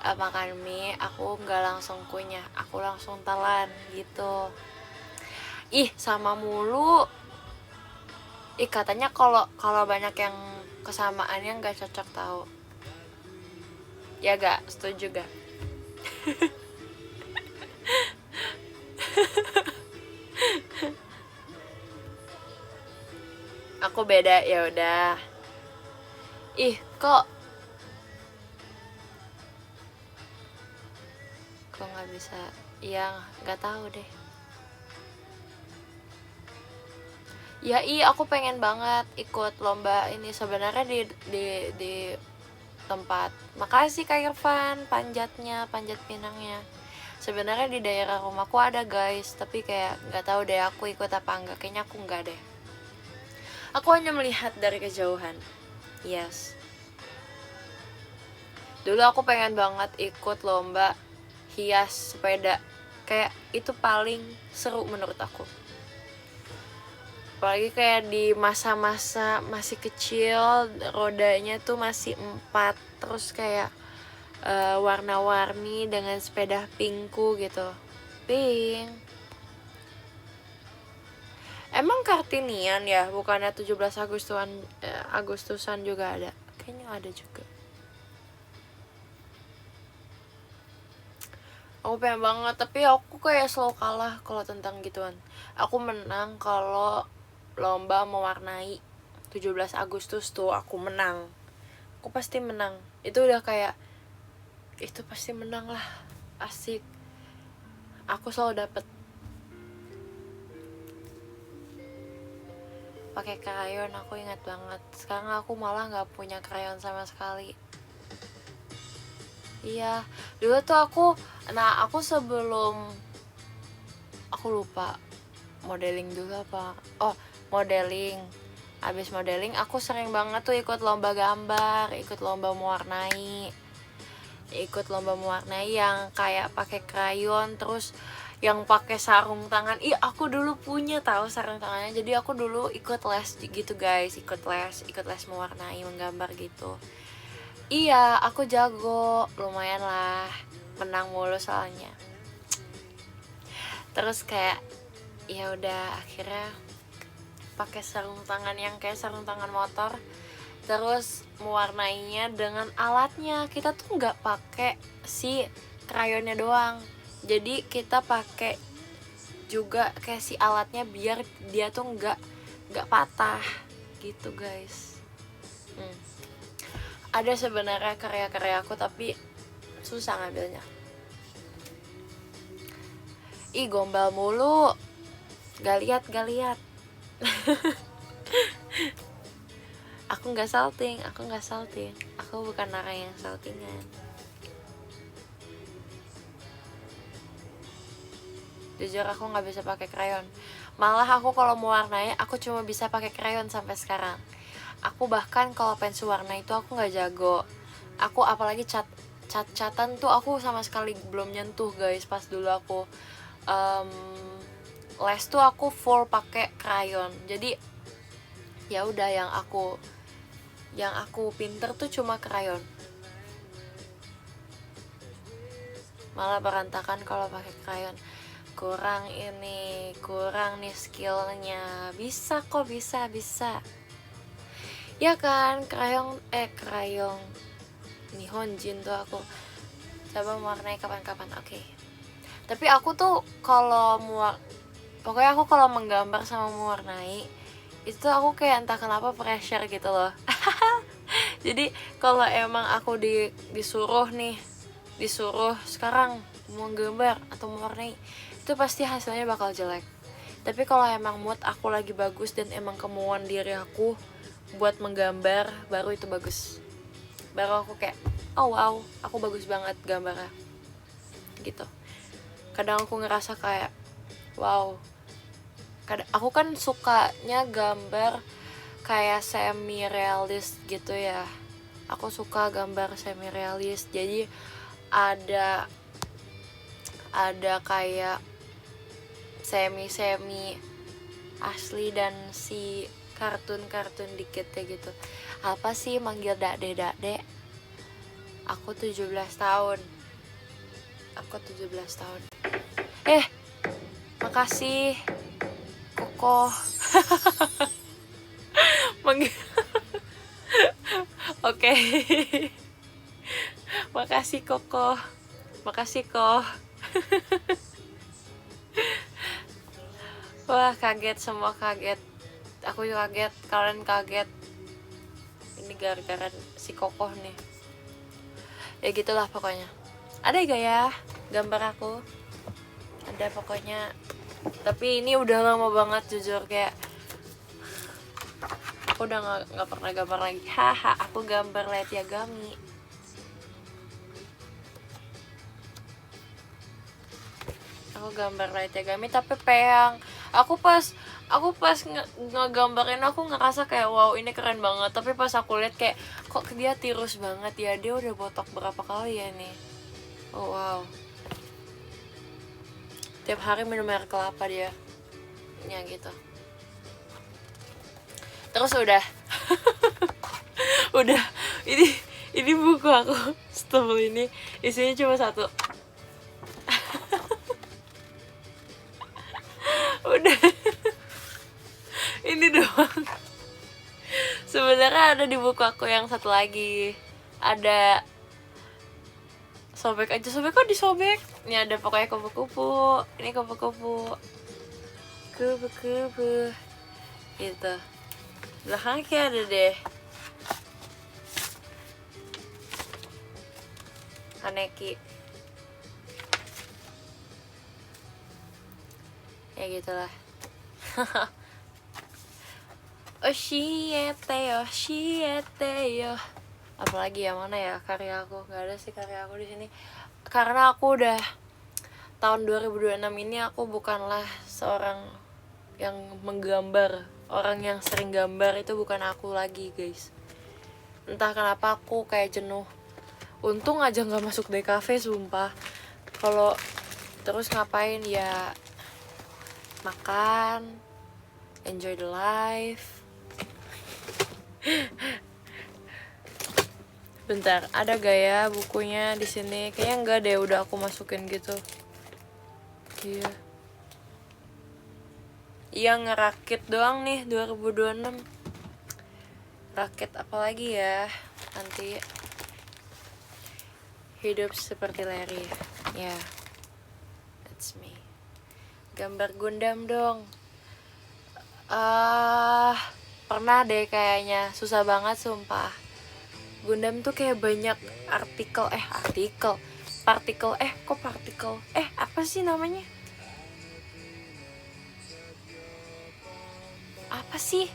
makan mie aku nggak langsung kunyah, aku langsung telan gitu. Ih, sama mulu. Katanya kalau banyak yang kesamaannya nggak cocok tahu. Ya gak, setuju gak? Aku beda, ya udah. Kok nggak bisa? Ya nggak tahu deh. Ya aku pengen banget ikut lomba ini sebenarnya di tempat. Makasih Kak Irfan, panjat pinangnya. Sebenarnya di daerah rumahku ada guys, tapi kayak nggak tahu deh aku ikut apa enggak. Kayaknya aku enggak deh. Aku hanya melihat dari kejauhan. Yes. Dulu aku pengen banget ikut lomba hias sepeda. Kayak itu paling seru menurut aku. Apalagi kayak di masa-masa masih kecil, rodanya tuh masih 4, terus kayak warna-warni dengan sepeda pinkku gitu. Pink. Emang Kartinian ya, bukannya 17 Agustusan juga ada? Kayaknya ada juga. Aku pengen banget, tapi aku kayak selalu kalah kalau tentang gituan. Aku menang kalau lomba mewarnai 17 Agustus tuh aku menang. Aku pasti menang. Itu udah kayak, itu pasti menang lah. Asik. Aku selalu dapet. Pakai krayon, aku ingat banget. Sekarang aku malah nggak punya krayon sama sekali. Iya, dulu tuh aku sebelum, aku lupa modeling dulu apa. Modeling. Abis modeling aku sering banget tuh ikut lomba gambar, ikut lomba mewarnai yang kayak pakai krayon, terus yang pakai sarung tangan. Aku dulu punya tahu sarung tangannya. Jadi aku dulu ikut les gitu guys, ikut les mewarnai, menggambar gitu. Aku jago, lumayan lah, menang mulu soalnya. Terus kayak ya udah akhirnya pakai sarung tangan yang kayak sarung tangan motor, terus mewarnainya dengan alatnya. Kita tuh nggak pakai si krayonnya doang, jadi kita pakai juga kayak si alatnya biar dia tuh nggak patah gitu guys. Ada sebenarnya karya aku tapi susah ngambilnya. Gombal mulu, gak lihat Aku nggak salting, aku bukan orang yang saltingan. Jujur aku nggak bisa pakai krayon. Malah aku kalau mau warnai aku cuma bisa pakai krayon sampai sekarang. Aku bahkan kalau pensil warna itu aku nggak jago. Aku apalagi cat cat-catan tuh aku sama sekali belum nyentuh guys. Pas dulu aku les tuh aku full pakai krayon. Jadi ya udah, yang aku pinter tuh cuma krayon. Malah berantakan kalau pakai krayon. Kurang nih skillnya. Bisa kok, bisa ya kan. Krayon Nihonjin tuh aku coba mewarnai kapan-kapan. Oke. Tapi aku tuh pokoknya aku kalau menggambar sama mewarnai itu aku kayak entah kenapa pressure gitu loh. Jadi kalau emang aku disuruh sekarang mau gambar atau mewarnai, itu pasti hasilnya bakal jelek. Tapi kalau emang mood aku lagi bagus dan emang kemauan diri aku buat menggambar, baru itu bagus. Baru aku kayak, oh wow, aku bagus banget gambarnya gitu. Kadang aku ngerasa kayak, wow, aku kan sukanya gambar kayak semi realis gitu ya. Aku suka gambar semi realis, jadi ada kayak semi asli dan si kartun dikitnya gitu. Apa sih manggil Dade? Aku 17 tahun. Makasih Koko. Manggil. Oke. Makasih Koko. Makasih Ko. Wah, kaget, semua kaget. Aku juga kaget, kalian kaget. Ini gara-gara si Kokoh nih. Ya gitulah pokoknya. Ada gak ya gambar aku? Ada pokoknya. Tapi ini udah lama banget jujur, kayak aku udah nggak pernah gambar lagi. Haha, aku gambar Light Yagami. Tapi peyang. Aku pas ngegambarin aku ngerasa kayak wow, ini keren banget. Tapi pas aku lihat kayak kok dia tirus banget ya. Dia udah botok berapa kali ya nih. Oh wow. Tiap hari minum air kelapa dia. Ya gitu. Terus udah. Udah. Ini buku aku setebel ini. Isinya cuma satu. Udah. Ini doang. Sebenarnya ada di buku aku yang satu lagi. Ada sobek kok disobek. Ini ada pokoknya kupu-kupu. Ini kupu-kupu. Kupu-kupu. Gitu. Belakangnya kayak ada deh. Kaneki. Ya gitulah. Oshiete yo. Apalagi yang mana ya karya aku? Gak ada sih karya aku di sini. Karena aku udah tahun 2026 ini aku bukanlah seorang yang menggambar. Orang yang sering gambar itu bukan aku lagi, guys. Entah kenapa aku kayak jenuh. Untung aja gak masuk DKV, sumpah. Kalau terus ngapain ya, makan, enjoy the life. Bentar, ada gak ya bukunya di sini? Kayaknya enggak deh, udah aku masukin gitu. Iya. Iya, ngerakit doang nih 2026. Rakit apa lagi ya? Nanti hidup seperti Larry. Ya. Yeah, that's me. Gambar Gundam dong. Pernah deh kayaknya. Susah banget sumpah. Gundam tuh kayak banyak partikel. Apa sih namanya? Apa sih?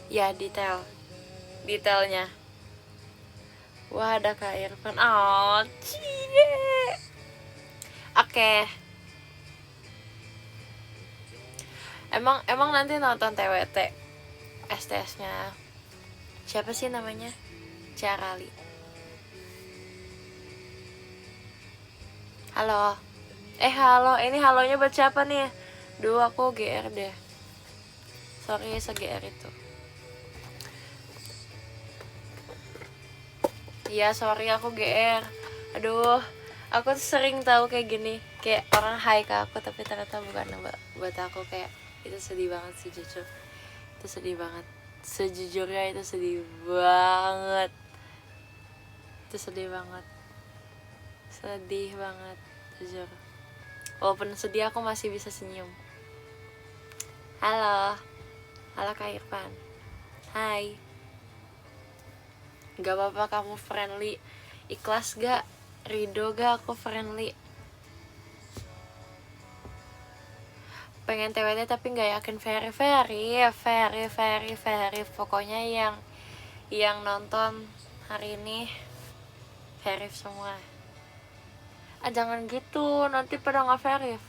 Ya, detailnya. Wah, ada Kak Irfan. Oh, cie. Oke. Emang nanti nonton TWT STS-nya. Siapa sih namanya? bicara, Li. Halo. Halo, ini halonya buat siapa nih? Duh, aku GR deh. Sorry, se-GR itu. Iya, sorry aku GR. Aduh, aku tuh sering tahu kayak gini. Kayak orang hai ke aku, tapi ternyata bukan buat aku. Kayak itu sedih banget sih, jujur. Itu sedih banget. Sejujurnya itu sedih banget. Itu sedih banget. Sedih banget, jujur. Walaupun sedih aku masih bisa senyum. Halo. Halo Kak Irfan. Hai. Gak apa-apa kamu friendly. Ikhlas gak? Ridho gak aku friendly? Pengen TWT tapi gak yakin very. Pokoknya yang nonton hari ini verif semua. Jangan gitu, nanti pada gak verif.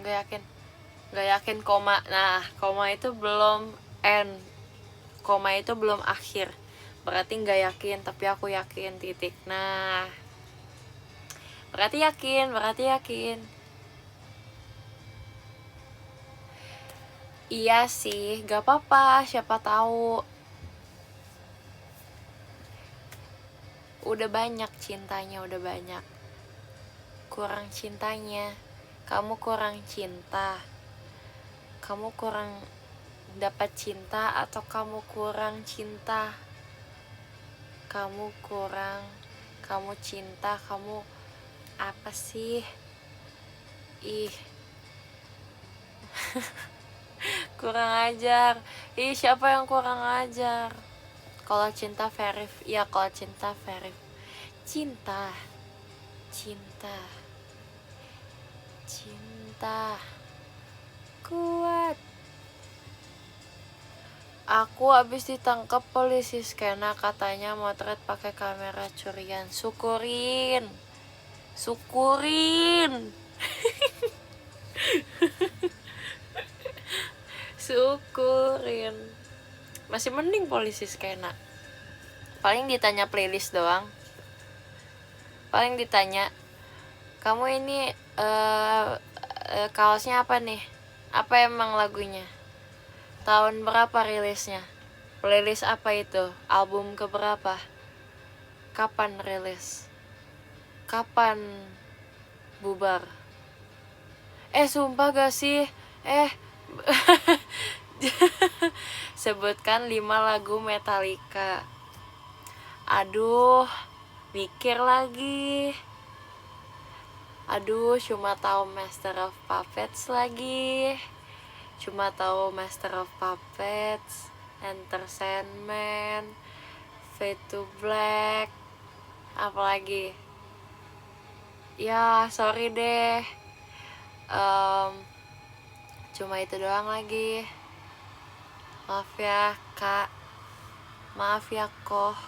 Gak yakin koma. Nah, koma itu belum end, koma itu belum akhir, berarti gak yakin, tapi aku yakin titik. Nah, berarti yakin. Iya sih, gak apa-apa, siapa tahu. Udah banyak cintanya, udah banyak. Kurang cintanya. Kamu kurang cinta. Kamu kurang dapat cinta atau kamu kurang cinta? Kamu cinta, kamu apa sih? Ih. Kurang ajar. Siapa yang kurang ajar? Kalau cinta verif, ya kalau cinta verif. Cinta kuat. Aku abis ditangkap polisi skena, katanya motret pakai kamera curian. Syukurin. Syukurin. Masih mending polisi skena. Paling ditanya playlist doang. Paling ditanya, kamu ini kaosnya apa nih? Apa emang lagunya? Tahun berapa rilisnya? Playlist apa itu? Album keberapa? Kapan rilis? Kapan bubar? Sumpah gak sih? Sebutkan 5 lagu Metallica. Aduh, mikir lagi. Aduh, cuma tahu Master of Puppets lagi. Cuma tahu Master of Puppets, Enter Sandman, Fade to Black, apalagi? Ya, sorry deh. Cuma itu doang lagi. Maaf ya, Kak. Maaf ya, Koh.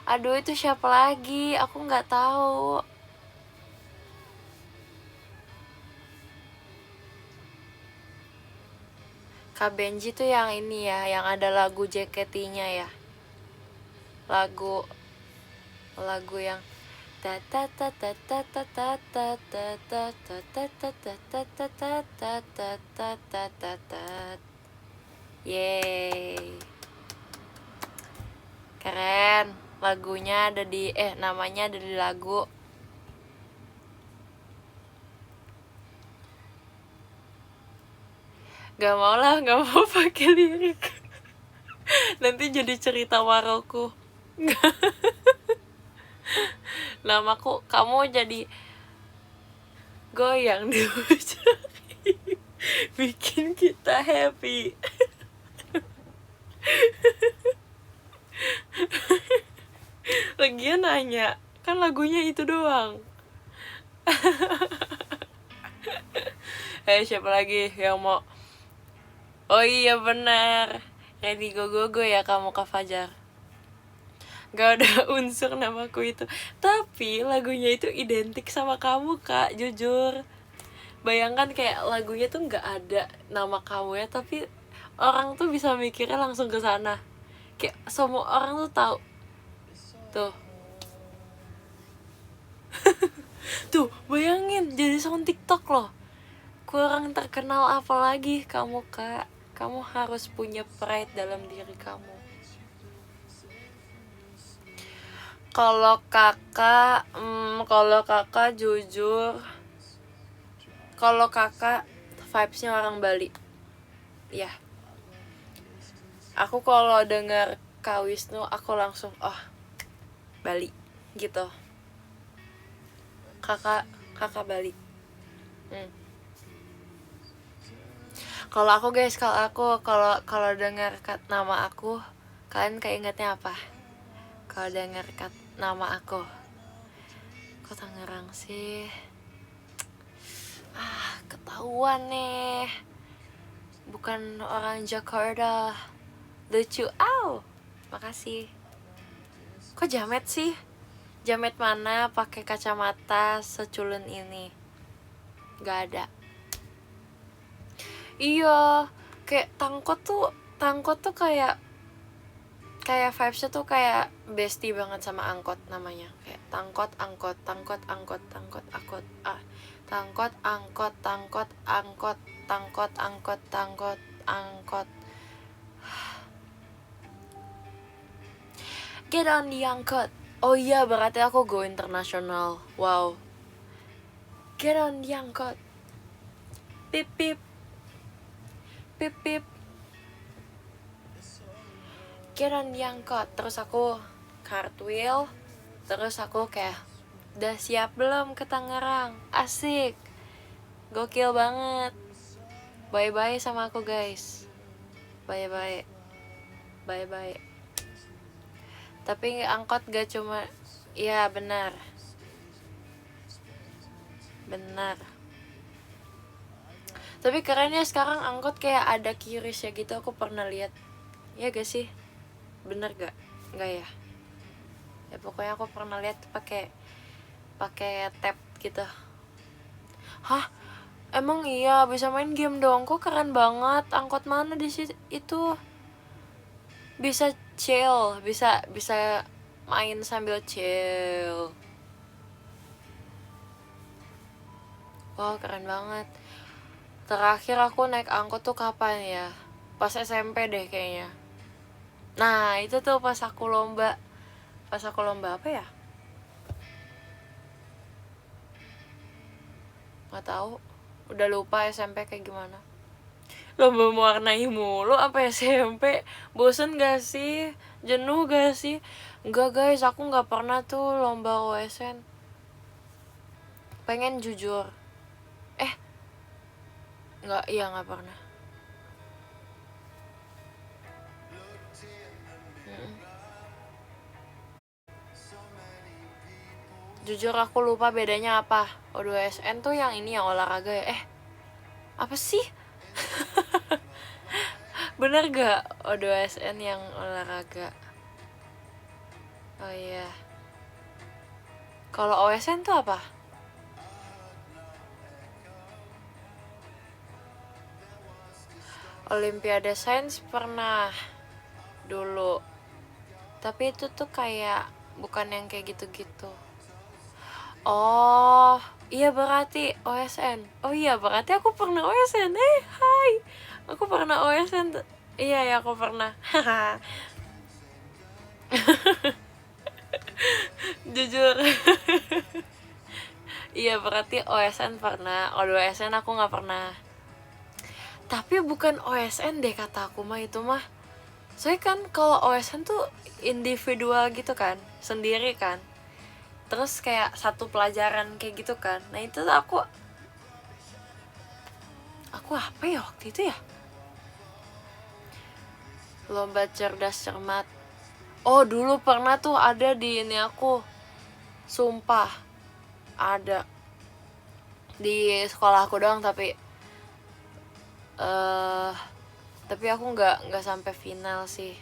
Aduh, itu siapa lagi? Aku nggak tahu. Kak Benji tuh yang ini ya, yang ada lagu JKT-nya ya. Lagu yang yeay, keren. Lagunya ada di namanya ada di lagu. Gak mau pakai lirik. Nanti jadi cerita waroku. Namaku kamu jadi goyang di jari, bikin kita happy. Lagian nanya, kan lagunya itu doang. Siapa lagi yang mau? Oh iya benar, Ready Go Go Go ya kamu, Kak Fajar. Gak ada unsur namaku itu. Tapi lagunya itu identik sama kamu Kak, jujur. Bayangkan kayak lagunya tuh gak ada nama kamu ya, tapi orang tuh bisa mikirnya langsung ke sana. Kayak semua orang tuh tahu. Tuh. Tuh, bayangin jadi sound TikTok loh. Kurang terkenal apa lagi kamu Kak. Kamu harus punya pride dalam diri kamu. Kalau kakak jujur, kalau kakak vibesnya orang Bali. Ya. Aku kalau dengar Kak Wisnu, aku langsung Bali gitu. Kakak Bali. Kalau aku guys, kalau dengar nama aku, kalian keingetnya apa? Kalau dengar nama aku, kok Tangerang sih? Ketahuan nih. Bukan orang Jakarta. Lucu, makasih. Kok jamet sih? Jamet mana pakai kacamata seculun ini? Gak ada. Iya, kayak Tangkot tuh kayak vibesnya tuh kayak bestie banget sama angkot namanya. Kayak Tangkot, angkot, Tangkot, angkot, Tangkot, angkot, Tangkot, angkot, Tangkot, angkot, Tangkot, angkot, Tangkot, angkot. Get on the angkot. Oh iya, berarti aku go internasional. Wow. Get on the angkot. Pip pip. Pip pip. Get on the angkot. Terus aku cartwheel. Terus aku kayak, udah siap belum ke Tangerang? Asik. Gokil banget. Bye-bye sama aku guys. Bye-bye. Bye-bye. Tapi angkot gak cuma, ya benar. Benar. Tapi kerennya sekarang angkot kayak ada QRIS ya gitu, aku pernah lihat. Ya gak sih? Bener gak? Enggak ya? Ya pokoknya aku pernah lihat pakai tab gitu. Hah? Emang iya bisa main game dong? Kok keren banget. Angkot mana di situ itu? Bisa chill, bisa main sambil chill. Wow, keren banget. Terakhir aku naik angkot tuh kapan ya? Pas SMP deh kayaknya. Nah, itu tuh pas aku lomba apa ya? Nggak tahu. Udah lupa SMP kayak gimana. Lomba mewarnai mulu apa SMP? Bosen gak sih? Jenuh gak sih? Enggak guys, aku gak pernah tuh lomba OSN. Pengen jujur. Gak pernah. Jujur aku lupa bedanya apa. O2SN tuh yang ini yang olahraga ya. Apa sih? Bener gak O2SN yang olahraga? Oh iya. Kalau OSN tuh apa? Olimpiade Sains pernah dulu. Tapi itu tuh kayak bukan yang kayak gitu-gitu. Oh, iya berarti OSN. Oh iya berarti aku pernah OSN. Hai. Aku pernah OSN. Iya ya aku pernah. Jujur. Iya berarti OSN pernah. O2SN aku nggak pernah. Tapi bukan OSN deh kata aku mah itu mah. Soalnya kan kalau OSN tuh individual gitu kan, sendiri kan. Terus kayak satu pelajaran kayak gitu kan. Nah itu tuh aku apa ya waktu itu ya? Lomba cerdas cermat. Oh dulu pernah tuh ada di ini aku. Sumpah ada di sekolah aku doang tapi aku nggak sampai final sih.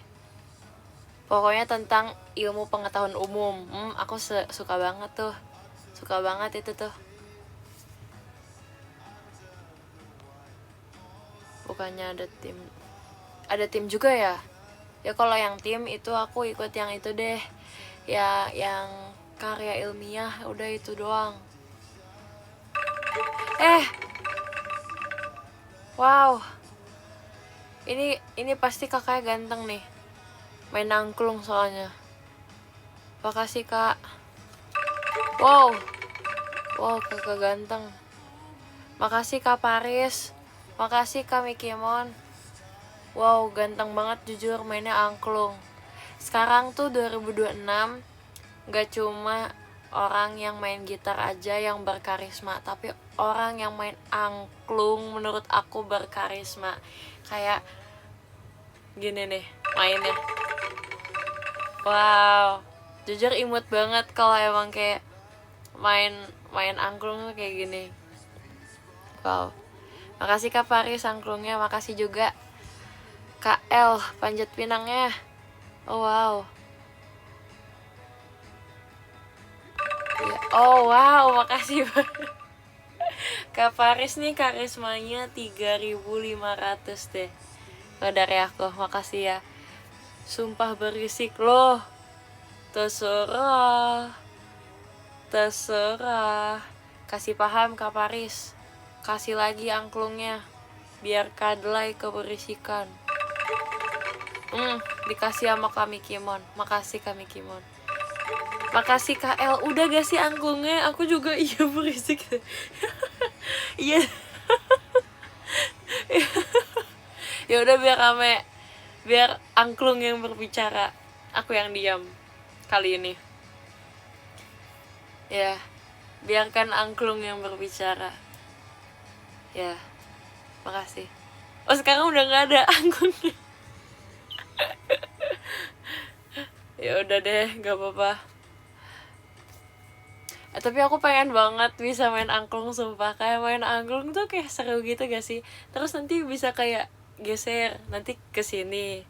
Pokoknya tentang ilmu pengetahuan umum. Aku suka banget tuh. Suka banget itu tuh. Bukannya ada tim juga ya? Ya kalau yang tim itu aku ikut yang itu deh. Ya yang karya ilmiah, udah itu doang. Wow. Ini pasti kakaknya ganteng nih. Main angklung soalnya. Makasih kak. Wow, kakak ganteng. Makasih kak Paris. Makasih kak Mikimon. Wow, ganteng banget jujur mainnya angklung. Sekarang tuh 2026 gak cuma orang yang main gitar aja yang berkarisma, tapi orang yang main angklung menurut aku berkarisma. Kayak gini nih mainnya. Wow, jujur imut banget kalau emang kayak main angklung tuh kayak gini. Wow, makasih kak Paris angklungnya. Makasih juga Kak L panjat pinangnya. Oh wow. Ya, oh wow, makasih banget. Kak Paris nih karismanya 3.500 deh. Kalau dari aku, makasih ya. Sumpah berisik loh. Terserah. Kasih paham Kak Paris. Kasih lagi angklungnya. Biar kadlai keberisikan. Dikasih sama kami Kimon. Makasih kami Kimon. Makasih Kak L. Udah gak sih angklungnya? Aku juga iya berisik. Iya. Ya udah biar angklung yang berbicara, aku yang diam kali ini. Ya, biarkan angklung yang berbicara. Ya, makasih. Oh sekarang udah nggak ada angklungnya. Ya udah deh, nggak apa-apa. Tapi aku pengen banget bisa main angklung, sumpah. Kayak main angklung tuh kayak seru gitu gak sih? Terus nanti bisa kayak geser, nanti ke sini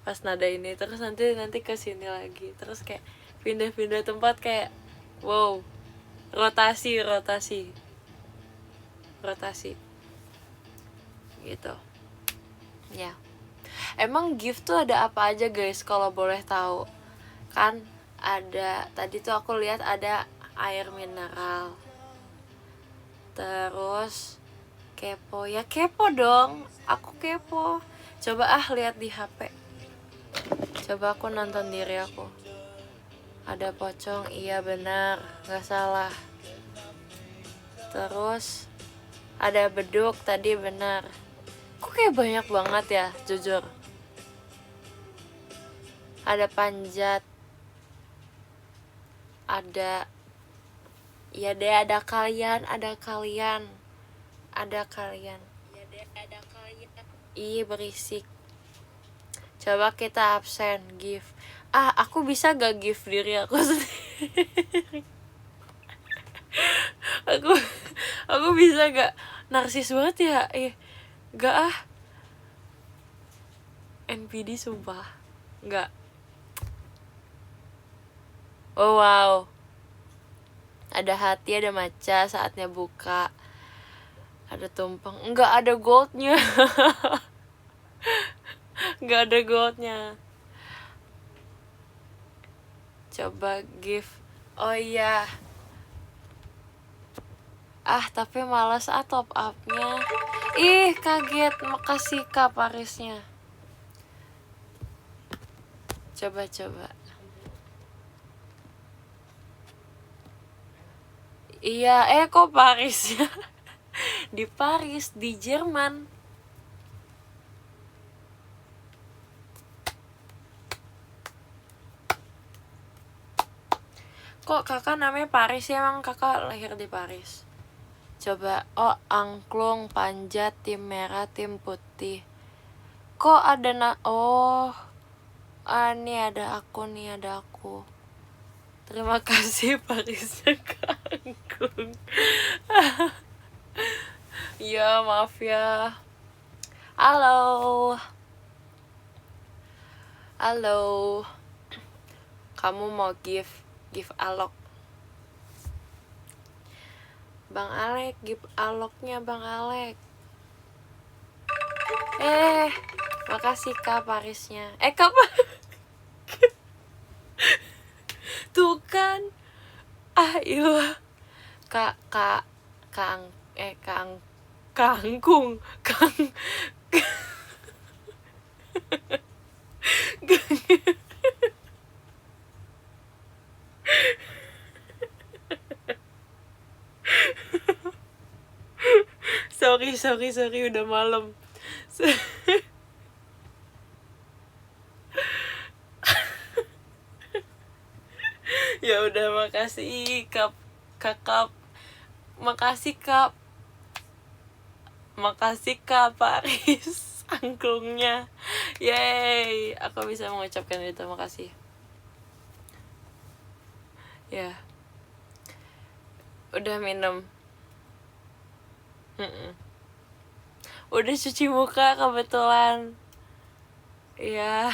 pas nada ini, terus nanti ke sini lagi, terus kayak pindah-pindah tempat, kayak wow, rotasi gitu ya. Emang gift tuh ada apa aja guys kalau boleh tahu? Kan ada, tadi tuh aku lihat ada air mineral, terus kepo. Ya kepo dong, aku kepo. Coba lihat di HP. Coba aku nonton diri aku. Ada pocong, iya benar, gak salah. Terus ada beduk tadi, benar. Kok kayak banyak banget ya, jujur. Ada panjat. Ada, ya deh, ada kalian. Ih berisik. Coba kita absen, give. Aku bisa gak give diri aku sendiri? aku bisa gak? Narsis banget ya. Gak NPD sumpah. Gak. Oh wow. Ada hati, ada maca, saatnya buka. Ada tumpeng. Enggak ada goldnya. Enggak ada goldnya. Coba give. Oh iya. Tapi malas top upnya. Kaget. Makasih Kak Parisnya. Coba. Iya, kok Paris ya? Di Paris, di Jerman. Kok kakak namanya Paris ya? Emang kakak lahir di Paris? Coba, angklung, panjat, tim merah, tim putih. Kok ada ini ada aku. Terima kasih Parisnya kangkung. Ya maaf ya. Halo. kamu mau give alok. Bang Alek, give aloknya Bang Alek. Makasih Kak Parisnya. Kak tuh kan. Iya. Kang kangkung. sorry udah malam. Ya udah, makasih kakak, makasih Kak Paris angklungnya. Yeay, aku bisa mengucapkan itu, makasih ya. Udah minum. Udah cuci muka kebetulan. Iya.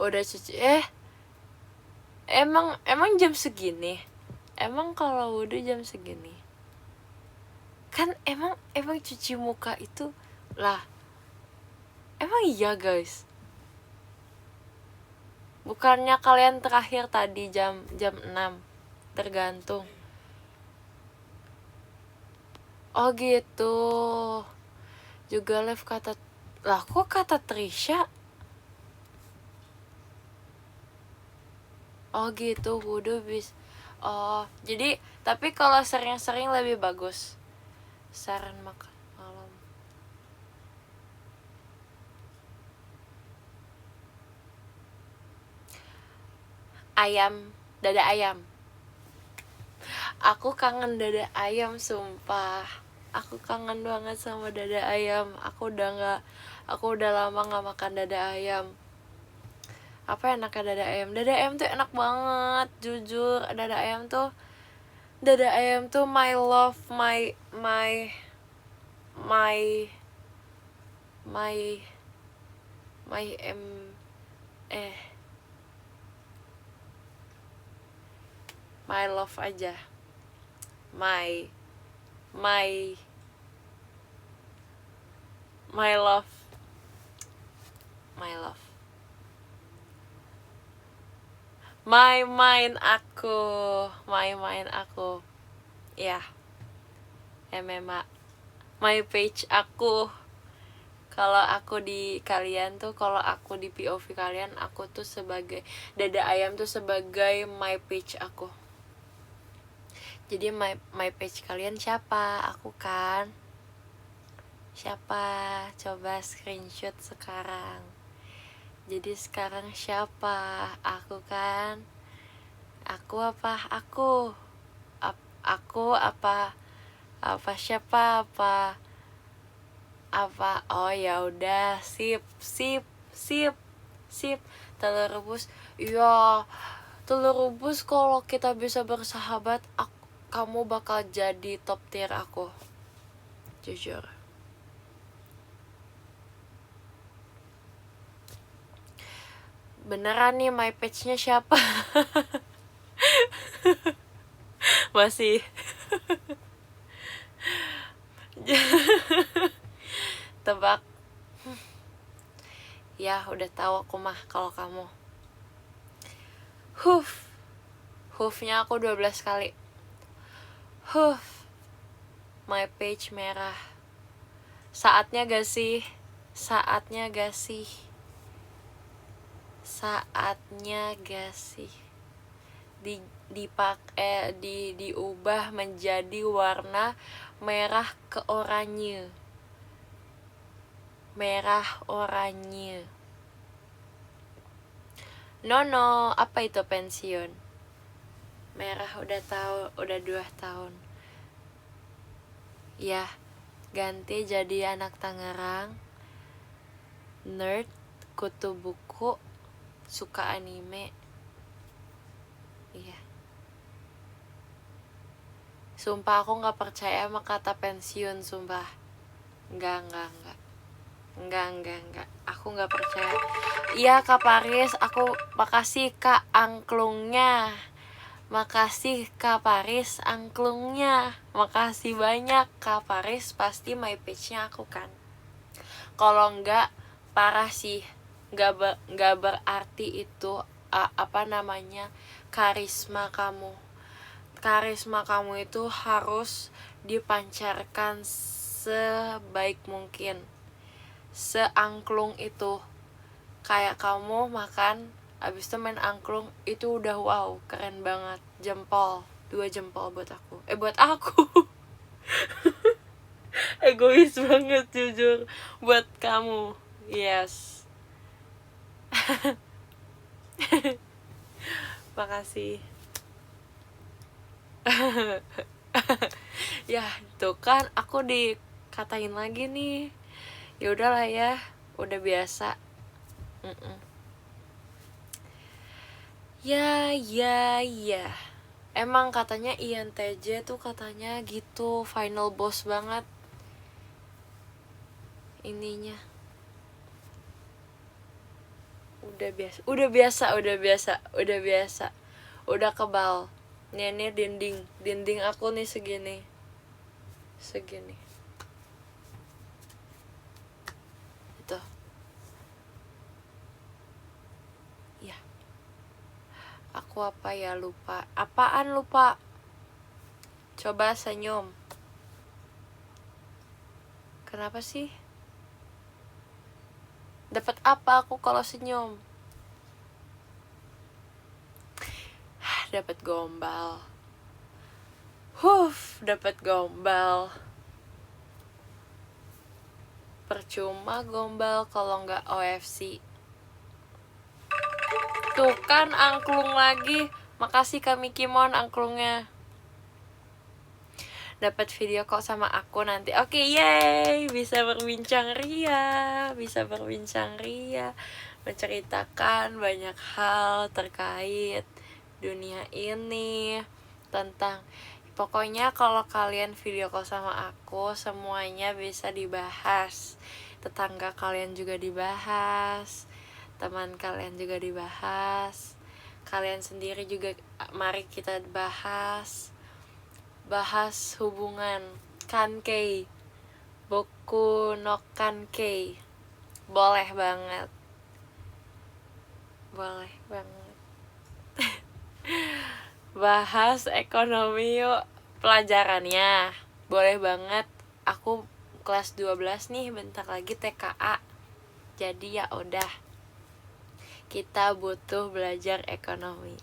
Udah cuci. Emang jam segini? Emang kalau udah jam segini? Kan emang cuci muka itu lah. Emang iya guys? Bukannya kalian terakhir tadi jam 6? Tergantung. Oh gitu. Juga live kata. Lah kok kata Trisha? Oh gitu, wudhu bis. Oh, jadi tapi kalau sering-sering lebih bagus. Saran makan malam. Ayam, dada ayam. Aku kangen dada ayam, sumpah. Aku kangen banget sama dada ayam. Aku udah lama gak makan dada ayam. Apa enaknya dada ayam? Dada ayam tuh enak banget, jujur. Dada ayam tuh my love, my love aja. My love. My mind aku. Ya. MMA. My page aku. Kalau aku di kalian tuh, kalau aku di POV kalian, aku tuh sebagai dada ayam tuh sebagai my page aku. Jadi my page kalian siapa? Aku kan. Siapa? Coba screenshot sekarang. Jadi sekarang siapa? Aku kan. Aku apa? Aku apa siapa apa? Oh ya udah, sip. Telur rebus. Iya, telur rebus kalau kita bisa bersahabat, kamu bakal jadi top tier aku. Jujur. Beneran nih, my page-nya siapa? Masih. Tebak. Ya udah tahu aku mah kalau kamu. Hoofnya aku 12 kali. My page merah. Saatnya gak sih? Diubah menjadi warna merah ke oranye. No, apa itu pensiun? Merah udah 2 tahun. Ya, ganti jadi anak Tangerang. Nerd, kutu buku, suka anime. Iya. Sumpah aku nggak percaya sama kata pensiun, sumpah. Enggak. Aku nggak percaya. Iya Kak Paris, aku makasih Kak angklungnya. Makasih Kak Paris angklungnya. Makasih banyak Kak Paris, pasti my page-nya aku kan. Kalau enggak parah sih. Nggak berarti itu apa namanya karisma kamu. Karisma kamu itu harus dipancarkan sebaik mungkin, seangklung itu. Kayak kamu makan abis itu main angklung, itu udah wow, keren banget. Jempol, 2 jempol buat aku. Buat aku. Egois banget jujur. Buat kamu. Yes. Makasih. Ya tuh kan aku dikatain lagi nih. Ya udahlah ya, udah biasa. Ya. Emang katanya INTJ tuh katanya gitu, final boss banget ininya. Udah biasa. Udah kebal. Nih dinding aku nih segini. Itu. Ya. Aku apa ya, lupa. Apaan lupa? Coba senyum. Kenapa sih? Dapat apa aku kalau senyum? Dapat gombal. Dapat gombal. Percuma gombal kalau nggak OFC. Tuh kan angklung lagi. Makasih Kak Mikimon angklungnya. Dapat video call sama aku nanti. Oke, yeay, bisa berbincang ria, menceritakan banyak hal terkait dunia ini, tentang pokoknya kalau kalian video call sama aku semuanya bisa dibahas. Tetangga kalian juga dibahas, teman kalian juga dibahas, kalian sendiri juga mari kita bahas hubungan kankei, boku no kankei. Boleh banget. Bahas ekonomi yuk, pelajarannya boleh banget. Aku kelas 12 nih, bentar lagi TKA. Jadi ya udah, kita butuh belajar ekonomi.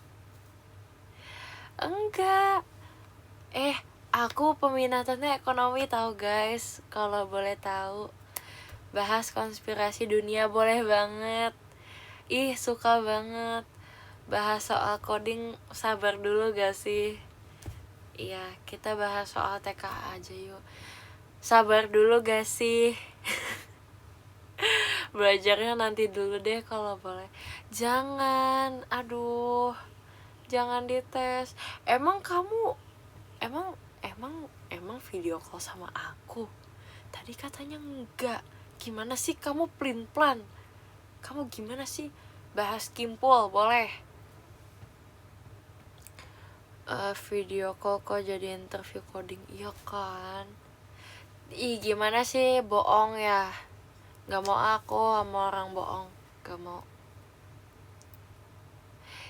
Enggak, aku peminatannya ekonomi tahu guys. Kalau boleh tahu, bahas konspirasi dunia boleh banget. Suka banget. Bahas soal coding, sabar dulu gak sih? Iya, kita bahas soal TKA aja yuk. Sabar dulu gak sih? Belajarnya nanti dulu deh kalau boleh. Jangan, aduh, jangan dites. Emang kamu emang video call sama aku? Tadi katanya enggak. Gimana sih kamu plan? Kamu gimana sih? Bahas kimpul boleh. Video call kok jadi interview coding? Iya kan? Gimana sih, bohong ya? Gak mau aku sama orang bohong. Gak mau.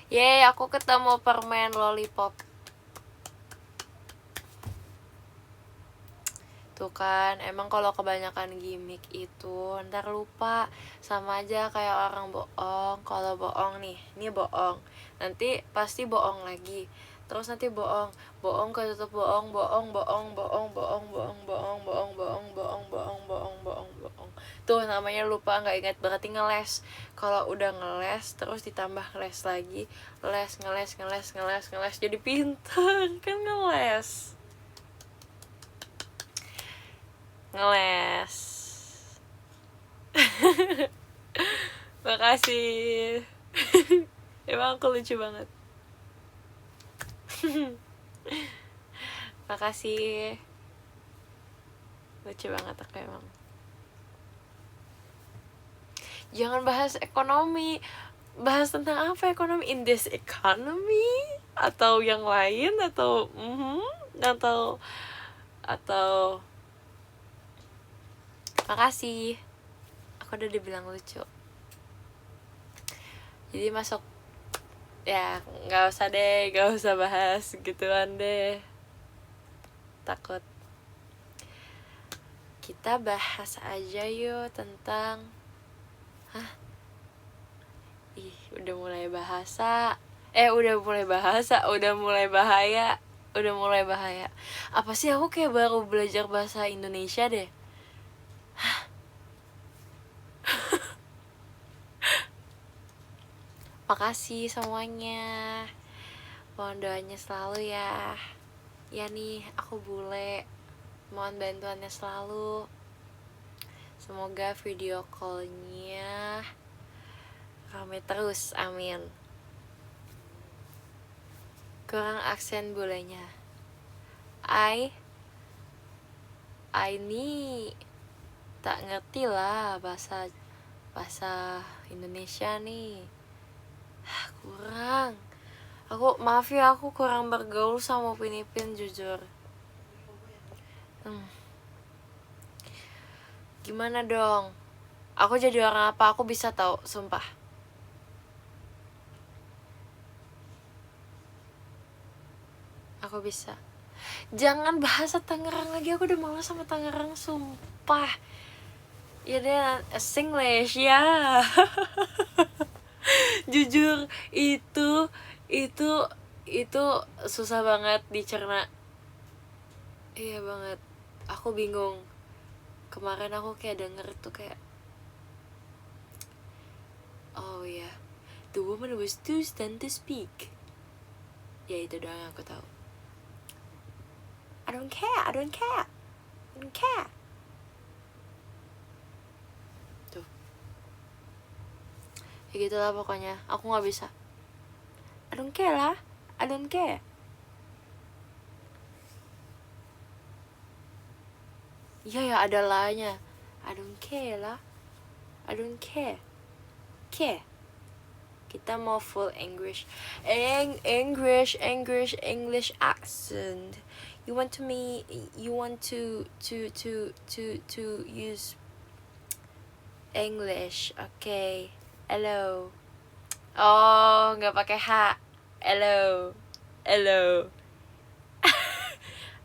Yeay, aku ketemu permen lollipop. Tuh kan, emang kalau kebanyakan gimmick itu ntar lupa. Sama aja kayak orang bohong. Kalau bohong nih, ini bohong, nanti pasti bohong lagi. Terus nanti bohong ketutup bohong. Tuh namanya lupa, nggak ingat. Berarti ngeles. Kalau udah ngeles terus ditambah ngeles lagi, ngeles jadi pintar kan. Ngeles makasih. Emang aku lucu banget. Makasih. Lucu banget aku emang. Jangan bahas ekonomi. Bahas tentang apa ekonomi? In this economy? Atau yang lain? Atau atau makasih. Aku udah dibilang lucu. Jadi masuk. Ya gak usah deh, gak usah bahas gituan deh. Takut. Kita bahas aja yuk tentang udah mulai bahasa. Udah mulai bahaya. Apa sih, aku kayak baru belajar bahasa Indonesia deh. Makasih semuanya. Mohon doanya selalu ya. Ya nih, aku bule. Mohon bantuannya selalu. Semoga video call-nya rame terus, amin. Kurang aksen bulenya. Ini tak ngerti lah bahasa Indonesia nih. Kurang. Maaf ya, aku kurang bergaul sama Upin jujur. Gimana dong? Aku jadi orang apa? Aku bisa tahu, sumpah. Aku bisa. Jangan bahasa Tangerang lagi, aku udah malas sama Tangerang, sumpah. Ya deh, Singlish ya. Jujur itu susah banget dicerna. Iya banget. Aku bingung. Kemarin aku kayak denger tuh kayak, oh ya, the woman was too stunned to speak. Ya itu doang yang aku tahu. I don't care. Tuh. Ya gitulah pokoknya. Aku nggak bisa. I don't care. Iya ya, ada lahnya. I don't care. Care. Kita mau full English accent. You want to use English, okay? Hello. Oh, nggak pakai H. Hello.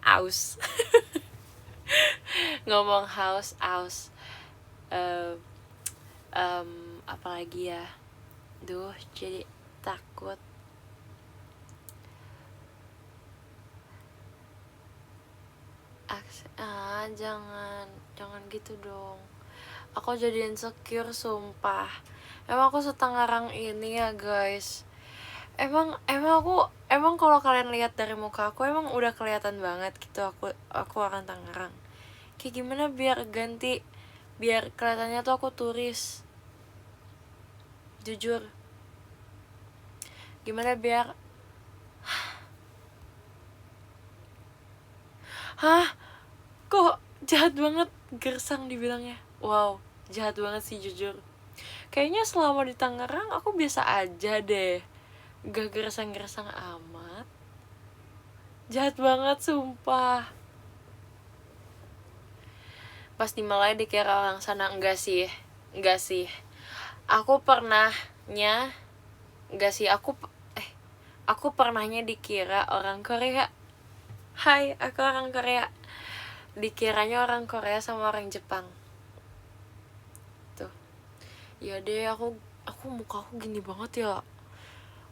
Aus. Ngomong aus. Apalagi ya? Duh, jadi takut. Jangan gitu dong. Aku jadi insecure, sumpah. Emang aku setangerang ini ya guys. Emang kalau kalian lihat dari muka aku emang udah kelihatan banget gitu aku orang Tangerang. Kayak gimana biar kelihatannya tuh aku turis. Jujur. Gimana biar kok jahat banget gersang dibilangnya. Wow, jahat banget sih jujur. Kayaknya selama di Tangerang aku biasa aja deh. Gak gersang-gersang amat. Jahat banget sumpah. Pas di Malaya dikira orang sana. Enggak sih. Aku pernahnya dikira orang Korea. Hai, aku orang Korea. Dikiranya orang Korea sama orang Jepang. Tuh. Ya deh, aku muka aku gini banget ya.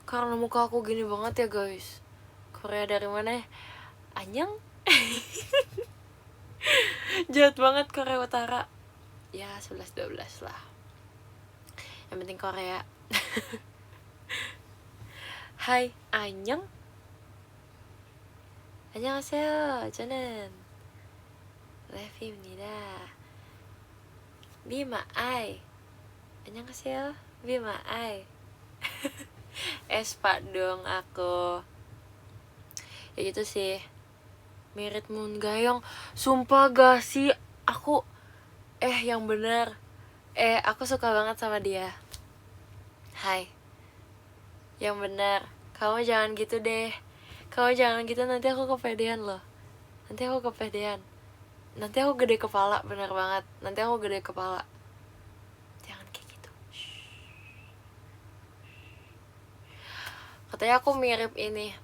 Karena muka aku gini banget ya guys. Korea dari mana? Anyang. Jahat banget Korea Utara. Ya 11-12 lah. Yang penting Korea. Hai, anyang. 안녕하세요. 저는 레피입니다. 비마아이. 안녕하세요. 비마아이. Espa dong aku. Ya gitu sih. Mirip Moon Gayong. Sumpah gak sih, aku yang bener, aku suka banget sama dia. Hai, yang bener, kamu jangan gitu deh. Kamu jangan gitu, nanti aku kepedean loh. Nanti aku kepedean. Nanti aku gede kepala, bener banget. Nanti aku gede kepala. Jangan kayak gitu. Katanya aku mirip ini.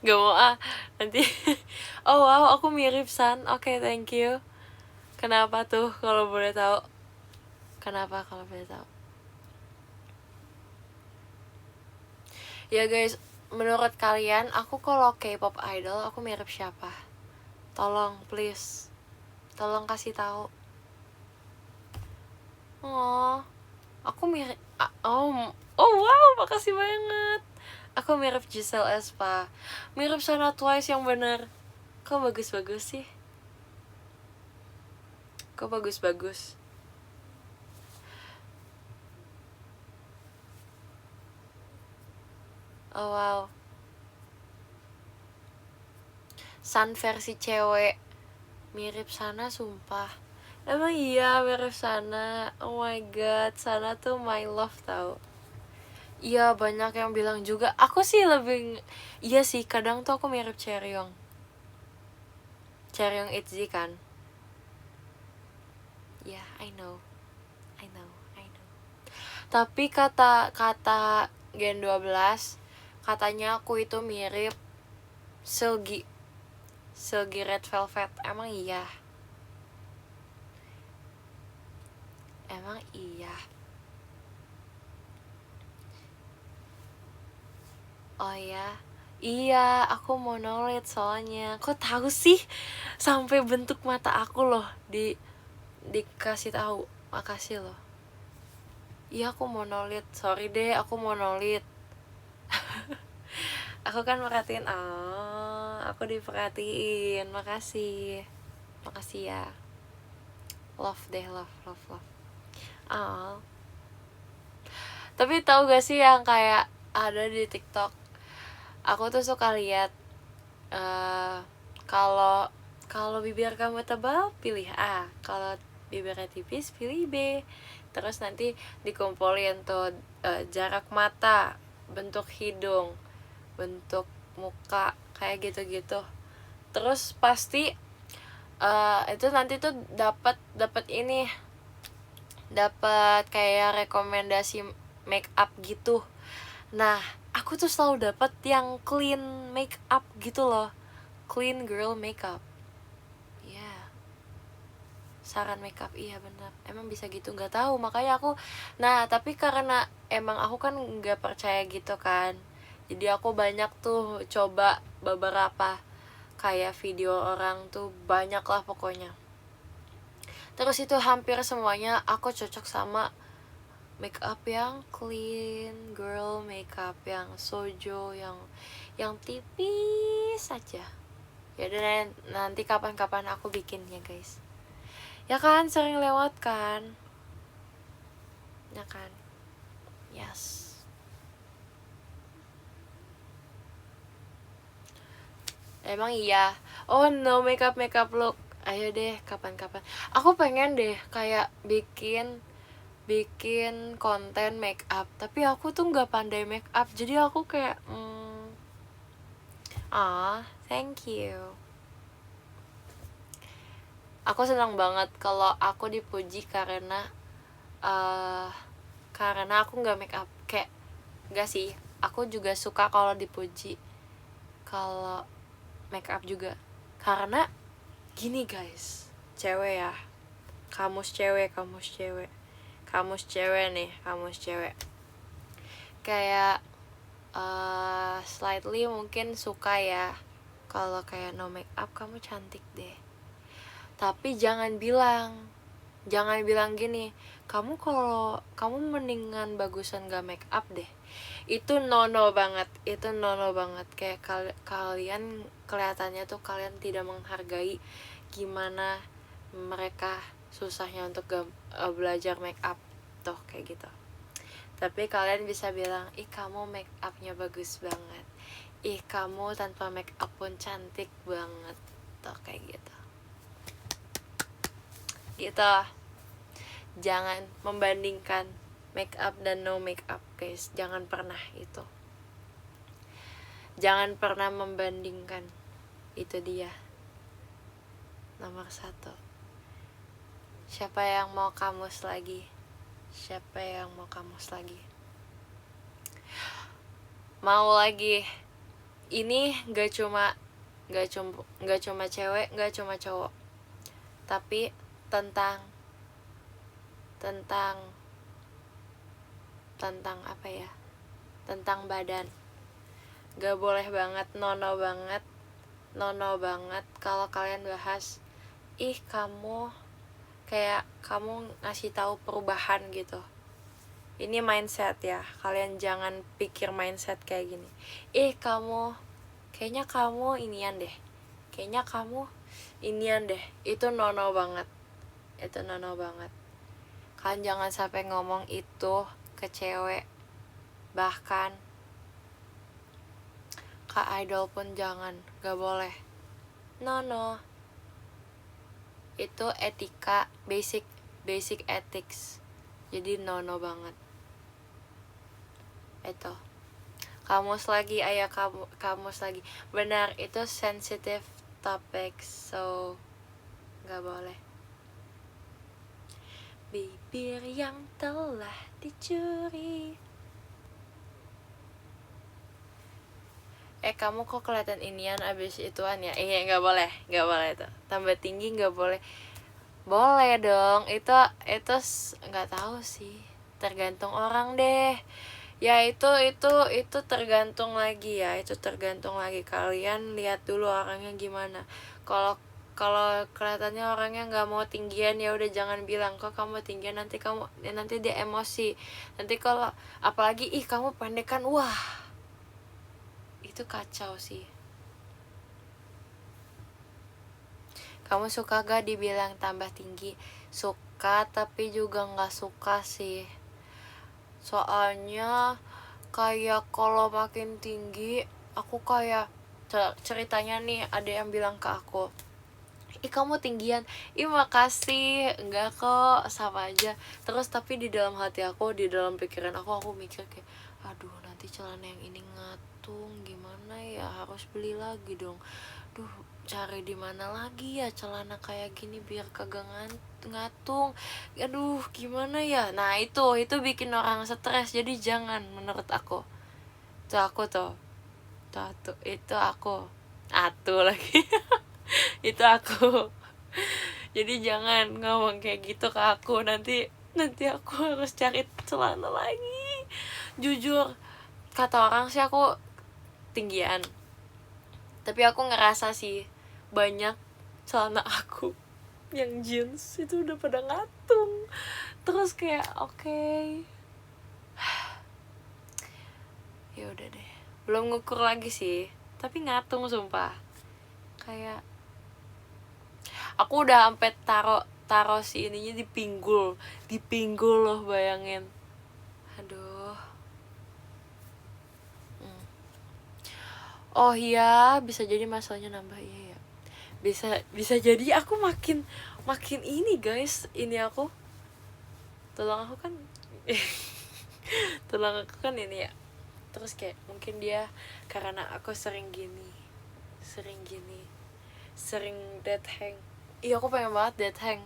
Gak mau nanti. Oh wow, aku mirip San. Oke, thank you. Kenapa tuh kalau boleh tahu? Kenapa kalau boleh tahu? Ya guys, menurut kalian aku kalau K-pop idol aku mirip siapa? Tolong please. Tolong kasih tahu. Oh, aku mirip oh wow, makasih banget. Aku mirip Giselle Espa. Mirip Sana Twice yang bener. Kok bagus-bagus sih? Kok bagus-bagus? Oh wow. San versi cewek. Mirip Sana sumpah. Emang iya mirip Sana. Oh my god, Sana tuh my love tau. Iya banyak yang bilang juga. Aku sih lebih, iya sih kadang tuh aku mirip Chaeryeong. Chaeryeong ITZY kan. Ya, yeah, I know. Tapi kata Gen 12 katanya aku itu mirip Seulgi Red Velvet. Emang iya? Oh ya, iya, aku monolit soalnya. Kok tahu sih? Sampai bentuk mata aku loh dikasih tahu. Makasih loh. Iya, aku monolit. Sorry deh, aku monolit. Aku kan merhatiin. Oh, aku diperhatiin. Makasih. Makasih ya. Love deh, love. Oh. Tapi tahu gak sih yang kayak ada di TikTok? Aku tuh suka lihat kalau bibir kamu tebal pilih A, kalau bibirnya tipis pilih B. Terus nanti dikumpulin tuh jarak mata, bentuk hidung, bentuk muka, kayak gitu-gitu. Terus pasti itu nanti tuh dapat ini, dapat kayak rekomendasi make up gitu. Nah, aku tuh selalu dapat yang clean make up gitu loh. Clean girl makeup. Iya. Yeah. Saran makeup, iya benar. Emang bisa gitu, nggak tahu. Makanya aku, nah tapi karena emang aku kan nggak percaya gitu kan. Jadi aku banyak tuh coba beberapa kayak video orang tuh, banyak lah pokoknya. Terus itu hampir semuanya aku cocok sama make up yang clean girl makeup, yang sojo, yang tipis saja. Ya udah, nanti kapan-kapan aku bikin ya guys. Ya kan, sering lewat kan. Ya kan. Yes. Emang iya. Oh no, makeup look. Ayo deh kapan-kapan. Aku pengen deh kayak bikin konten make up, tapi aku tuh nggak pandai make up, jadi aku kayak thank you. Aku senang banget kalau aku dipuji karena aku nggak make up. Kayak nggak sih, aku juga suka kalau dipuji kalau make up juga, karena gini guys, cewek ya, kamus cewek kayak slightly mungkin suka ya kalau kayak no make up kamu cantik deh. Tapi jangan bilang gini, kamu kalau kamu mendingan bagusan gak make up deh. Itu nono banget. Kayak kalian kelihatannya tuh kalian tidak menghargai gimana mereka susahnya untuk belajar make up tuh, kayak gitu. Tapi kalian bisa bilang, ih kamu make upnya bagus banget, ih kamu tanpa make up pun cantik banget, tuh kayak gitu. Gitu. Jangan membandingkan make up dan no make up, guys. Jangan pernah itu. Jangan pernah membandingkan. Itu dia nomor 1. Siapa yang mau kamus lagi? Siapa yang mau kamus lagi? Mau lagi. Ini gak cuma cewek, gak cuma cowok, tapi tentang apa ya? Tentang badan. Gak boleh banget, nono banget kalau kalian bahas, ih kamu kayak kamu ngasih tahu perubahan gitu. Ini mindset ya, kalian jangan pikir mindset kayak gini. Kayaknya kamu inian deh. Itu nono banget. Kalian jangan sampai ngomong itu ke cewek. Bahkan ke idol pun jangan, gak boleh. No. Itu etika, basic ethics. Jadi no banget. Itu kamus lagi, ayah kamus lagi. Benar, itu sensitive topic, so gak boleh. Bibir yang telah dicuri. Kamu kok kelihatan inian abis ituan ya? Gak boleh itu. Tambah tinggi gak boleh. Boleh dong, itu gak tahu sih, tergantung orang deh. Ya itu tergantung lagi ya, kalian lihat dulu orangnya gimana. Kalau kelihatannya orangnya nggak mau tinggian, ya udah jangan bilang kok kamu tinggian, nanti dia emosi. Nanti kalau apalagi kamu pendekan, wah itu kacau sih. Kamu suka gak dibilang tambah tinggi? Suka, tapi juga nggak suka sih. Soalnya kayak kalau makin tinggi, aku kayak ceritanya nih, ada yang bilang ke aku, ih kamu tinggian, ih makasih, enggak kok, sama aja. Terus tapi di dalam hati aku, di dalam pikiran aku mikir kayak, aduh nanti celana yang ini ngatung, gimana ya, harus beli lagi dong. Duh, cari di mana lagi ya celana kayak gini biar kagak ngatung. Aduh, gimana ya? Nah, itu bikin orang stres. Jadi jangan, menurut aku. Itu aku tuh. Itu aku. Atuh lagi. Itu aku. Jadi jangan ngomong kayak gitu ke aku. Nanti aku harus cari celana lagi. Jujur, kata orang sih aku tinggian. Tapi aku ngerasa sih banyak celana aku yang jeans itu udah pada ngatung. Terus kayak okay. Ya udah deh, belum ngukur lagi sih, tapi ngatung sumpah. Kayak aku udah sampai taro si ininya di pinggul loh, bayangin. Aduh. Oh iya, bisa jadi masalahnya nambah. Iya ya, bisa jadi aku makin ini guys. Ini aku tulang aku kan ini ya. Terus kayak mungkin dia karena aku sering dead hang. Iya, aku pengen banget dead hang.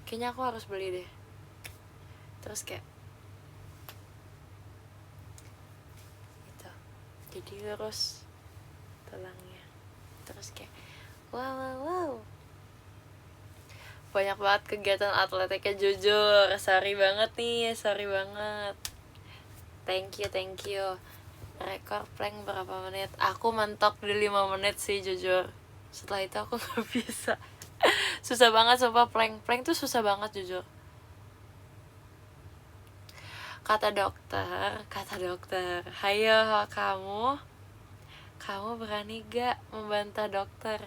Kayaknya aku harus beli deh. Terus kayak gitu, jadi lurus tulangnya. Terus kayak wow. Banyak banget kegiatan atletiknya, jujur. Sorry banget. Thank you. Rekor plank berapa menit? Aku mentok di 5 menit sih, jujur. Setelah itu aku gak bisa. Susah banget sumpah, plank tuh susah banget, jujur. Kata dokter, hayo kamu berani gak membantah dokter?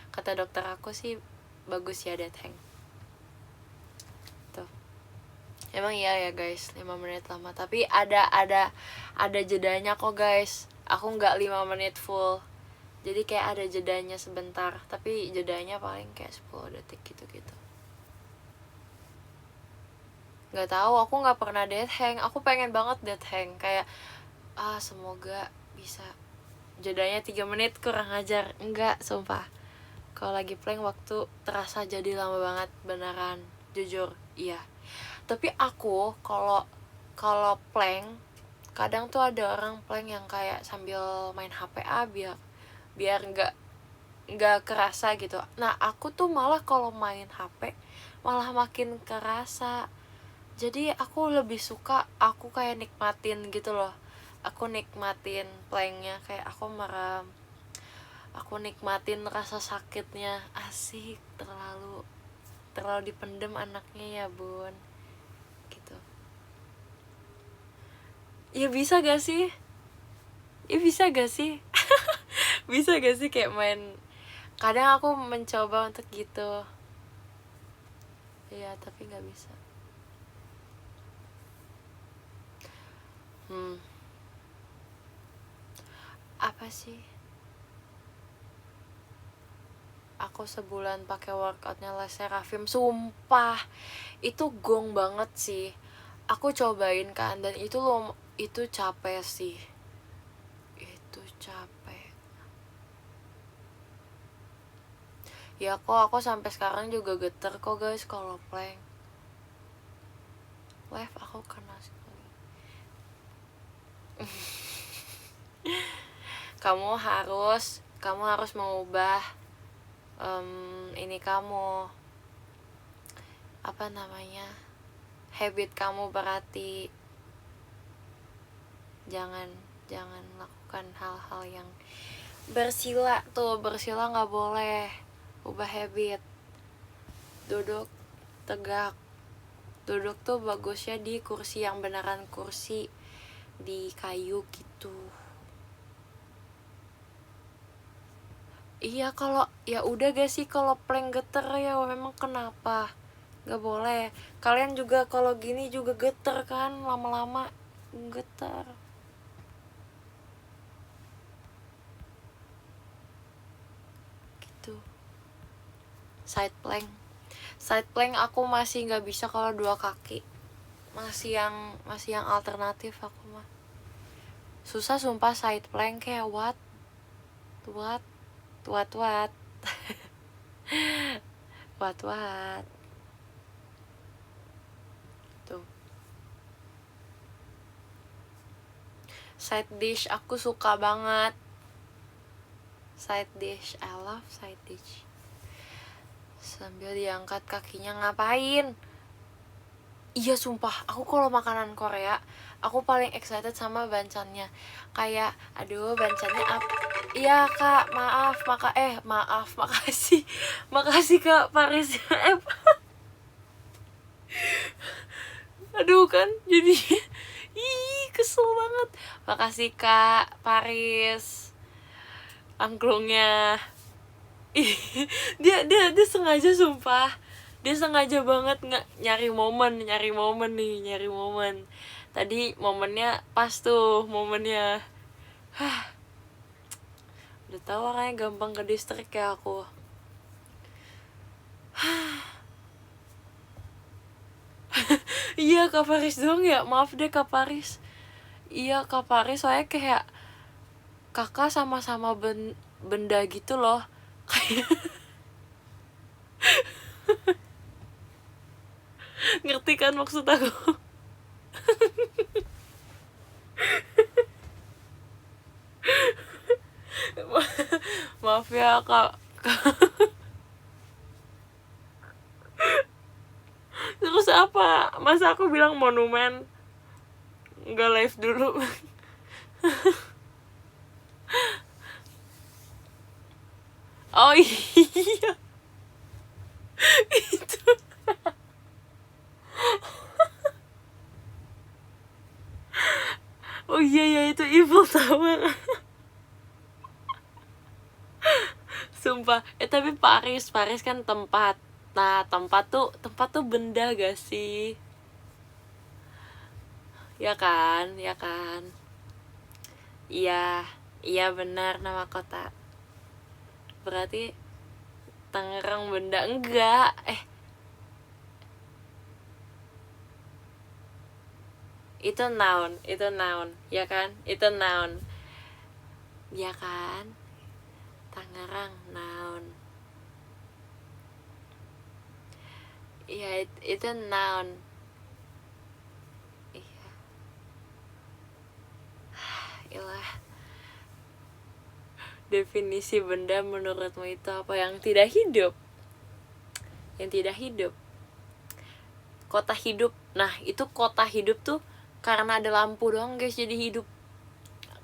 Kata dokter aku sih bagus ya dead hang tuh. Emang iya ya guys, 5 menit lama. Tapi ada jedanya kok guys. Aku nggak 5 menit full. Jadi kayak ada jedanya sebentar. Tapi jedanya paling kayak 10 detik gitu-gitu. Nggak tahu, aku nggak pernah dead hang. Aku pengen banget dead hang. Kayak semoga bisa. Jedanya 3 menit kurang ajar. Enggak, sumpah. Kalau lagi plank waktu terasa jadi lama banget beneran. Jujur, iya. Tapi aku kalau plank kadang tuh ada orang plank yang kayak sambil main HP biar nggak kerasa gitu. Nah aku tuh malah kalau main HP malah makin kerasa. Jadi aku lebih suka aku kayak nikmatin gitu loh. Aku nikmatin planknya, kayak aku merem, aku nikmatin rasa sakitnya. Asik, terlalu dipendem anaknya ya bun gitu. Ya bisa gak sih? Ya bisa gak sih? Bisa gak sih kayak main. Kadang aku mencoba untuk gitu. Ya tapi gak bisa. Apa sih? Aku sebulan pakai workoutnya Les Serafim. Sumpah itu gong banget sih. Aku cobain kan, dan itu capek sih. Itu capek. Ya kok aku sampai sekarang juga geter kok guys kalau plank. Live aku kena sekali. kamu harus mengubah ini kamu, apa namanya, habit kamu. Berarti jangan lakukan hal-hal yang bersila nggak boleh. Ubah habit. Duduk tegak. Duduk tuh bagusnya di kursi yang beneran kursi di kayu gitu. Iya, kalau ya udah gak sih, kalau plank geter ya memang kenapa nggak boleh. Kalian juga kalau gini juga geter kan, lama-lama geter gitu. Side plank aku masih nggak bisa kalau 2 kaki. Masih yang alternatif aku mah susah sumpah. Side plank kayak what what tuh. Side dish aku suka banget. Side dish, I love side dish. Sambil diangkat kakinya ngapain? Iya sumpah, aku kalau makanan Korea aku paling excited sama bancannya. Kayak aduh bancannya apa? Iya kak, makasih. Makasih kak Paris. Aduh kan jadi kesel banget. Makasih kak Paris angklungnya. dia sengaja sumpah. Dia sengaja banget nggak nyari momen tadi. Momennya pas tuh, momennya udah tahu orangnya gampang ke distrik kayak aku. Iya Kak Paris dong ya, maaf deh Kak Paris. Iya Kak Paris, soalnya kayak kakak sama-sama benda gitu loh. Kayak ngerti kan maksud aku? Maaf ya kak. Terus apa? Masa aku bilang monumen? Nggak live dulu. Oh iya. Itu. Oh iya ya, itu Eiffel Tower. Sumpah. Tapi Paris kan tempat. Nah tempat tuh benda gak sih? Ya kan, ya kan. Iya, iya benar nama kota. Berarti Tangerang benda enggak. Itu noun, ya kan? Itu noun. Ya kan? Tangerang noun. Iya, itu noun. Iya. Iyalah. Definisi benda menurutmu itu apa? Yang tidak hidup. Yang tidak hidup. Kota hidup. Nah, itu kota hidup tuh karena ada lampu doang guys jadi hidup.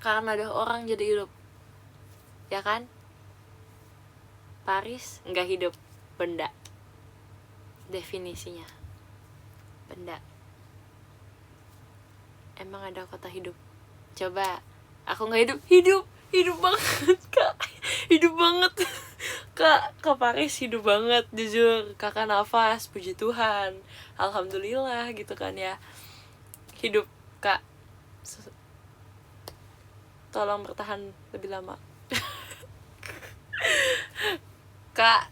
Karena ada orang jadi hidup. Ya kan? Paris nggak hidup. Benda. Definisinya. Benda. Emang ada kota hidup? Coba. Aku nggak hidup. Hidup banget kak. Hidup banget. Kak Paris hidup banget, jujur. Kakak nafas, puji Tuhan, alhamdulillah gitu kan ya. Hidup kak. Tolong bertahan lebih lama. Kak.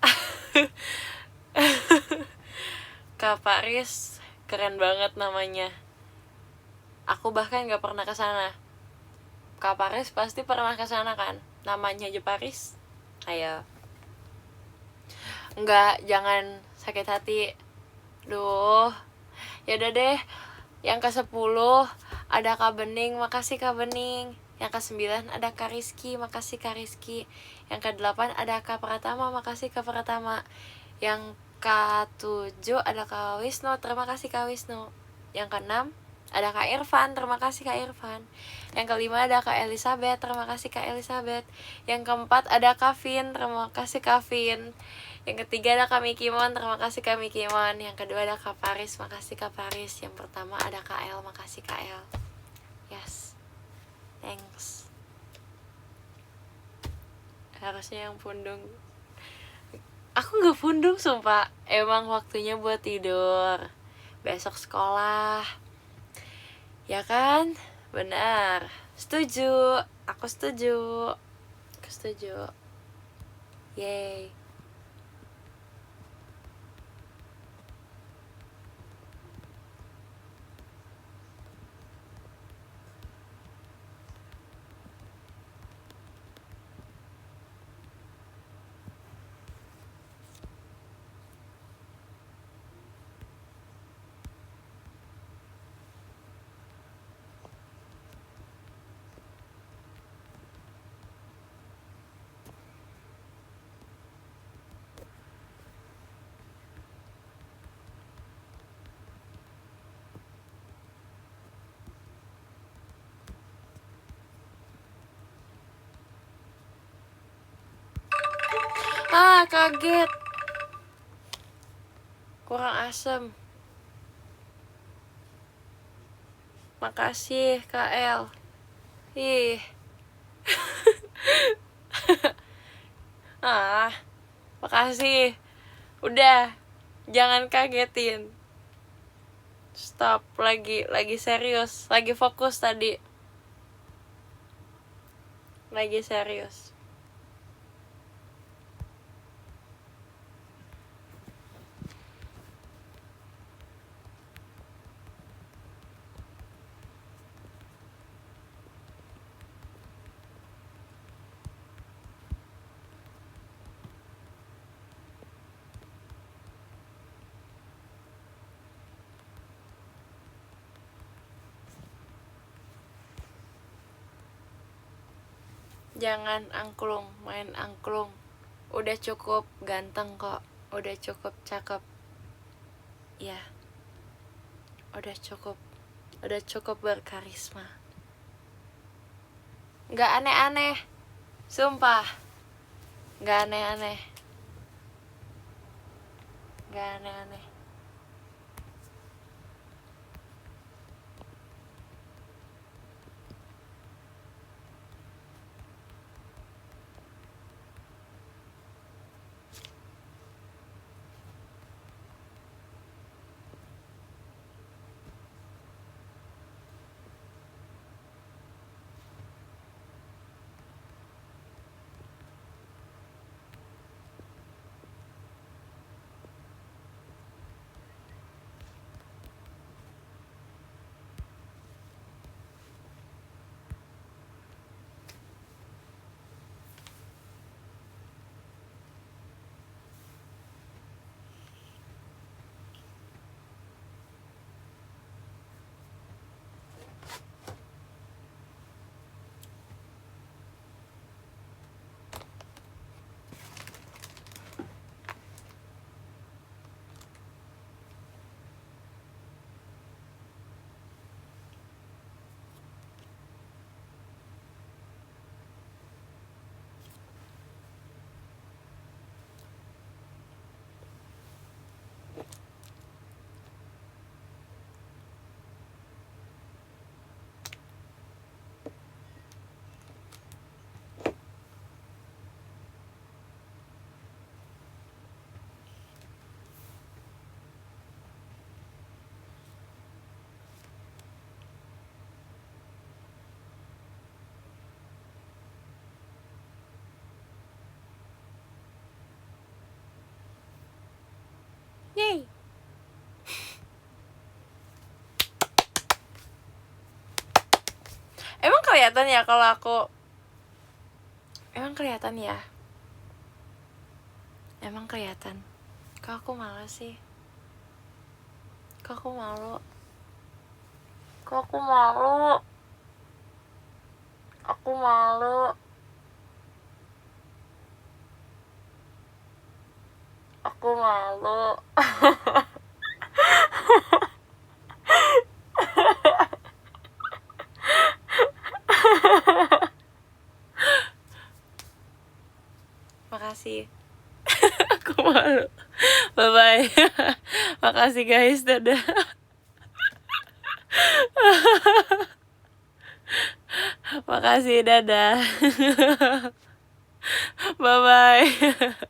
Kak Paris keren banget namanya. Aku bahkan gak pernah kesana. Kak Paris pasti pernah kesana kan? Namanya aja Paris. Ayo. Enggak, jangan sakit hati. Duh. Yaudah deh. Yang ke-10 ada Kak Bening, makasih Kak Bening. Yang ke-9 ada Kak Rizky, makasih Kak Rizky. Yang ke-8 ada Kak Pratama, makasih Kak Pratama. Yang ke-7 ada Kak Wisnu, terima kasih Kak Wisnu. Yang ke-6 ada Kak Irfan, terima kasih Kak Irfan. Yang ke-5 ada Kak Elizabeth, terima kasih Kak Elizabeth. Yang ke-4 ada Kak Vin, terima kasih Kak Vin. Yang ketiga ada Kak Mikimon, terima kasih Kak Mikimon. Yang kedua ada Kak Paris, makasih Kak Paris. Yang pertama ada Kak El, makasih Kak El. Yes, thanks. Harusnya yang pundung. Aku gak pundung sumpah. Emang waktunya buat tidur. Besok sekolah. Ya kan? Benar. Setuju. Aku setuju. Aku setuju. Yeay. Kaget. Kurang asem. Makasih Kak El. Ih. Makasih. Udah, jangan kagetin. Stop, lagi serius, lagi fokus tadi. Lagi serius. Jangan angklung, main angklung. Udah cukup ganteng kok. Udah cukup cakep. Ya. Udah cukup. Udah cukup berkarisma. Gak aneh-aneh. Sumpah. Gak aneh-aneh. Gak aneh-aneh. Yay. Emang kelihatan ya kalau aku Emang kelihatan ya? Emang kelihatan. Kok aku malas sih? Kok aku malu? Kok aku malu? Aku malu. Aku malu. Makasih. Aku malu. Bye bye. Makasih guys, dadah. Makasih, dadah. Bye bye.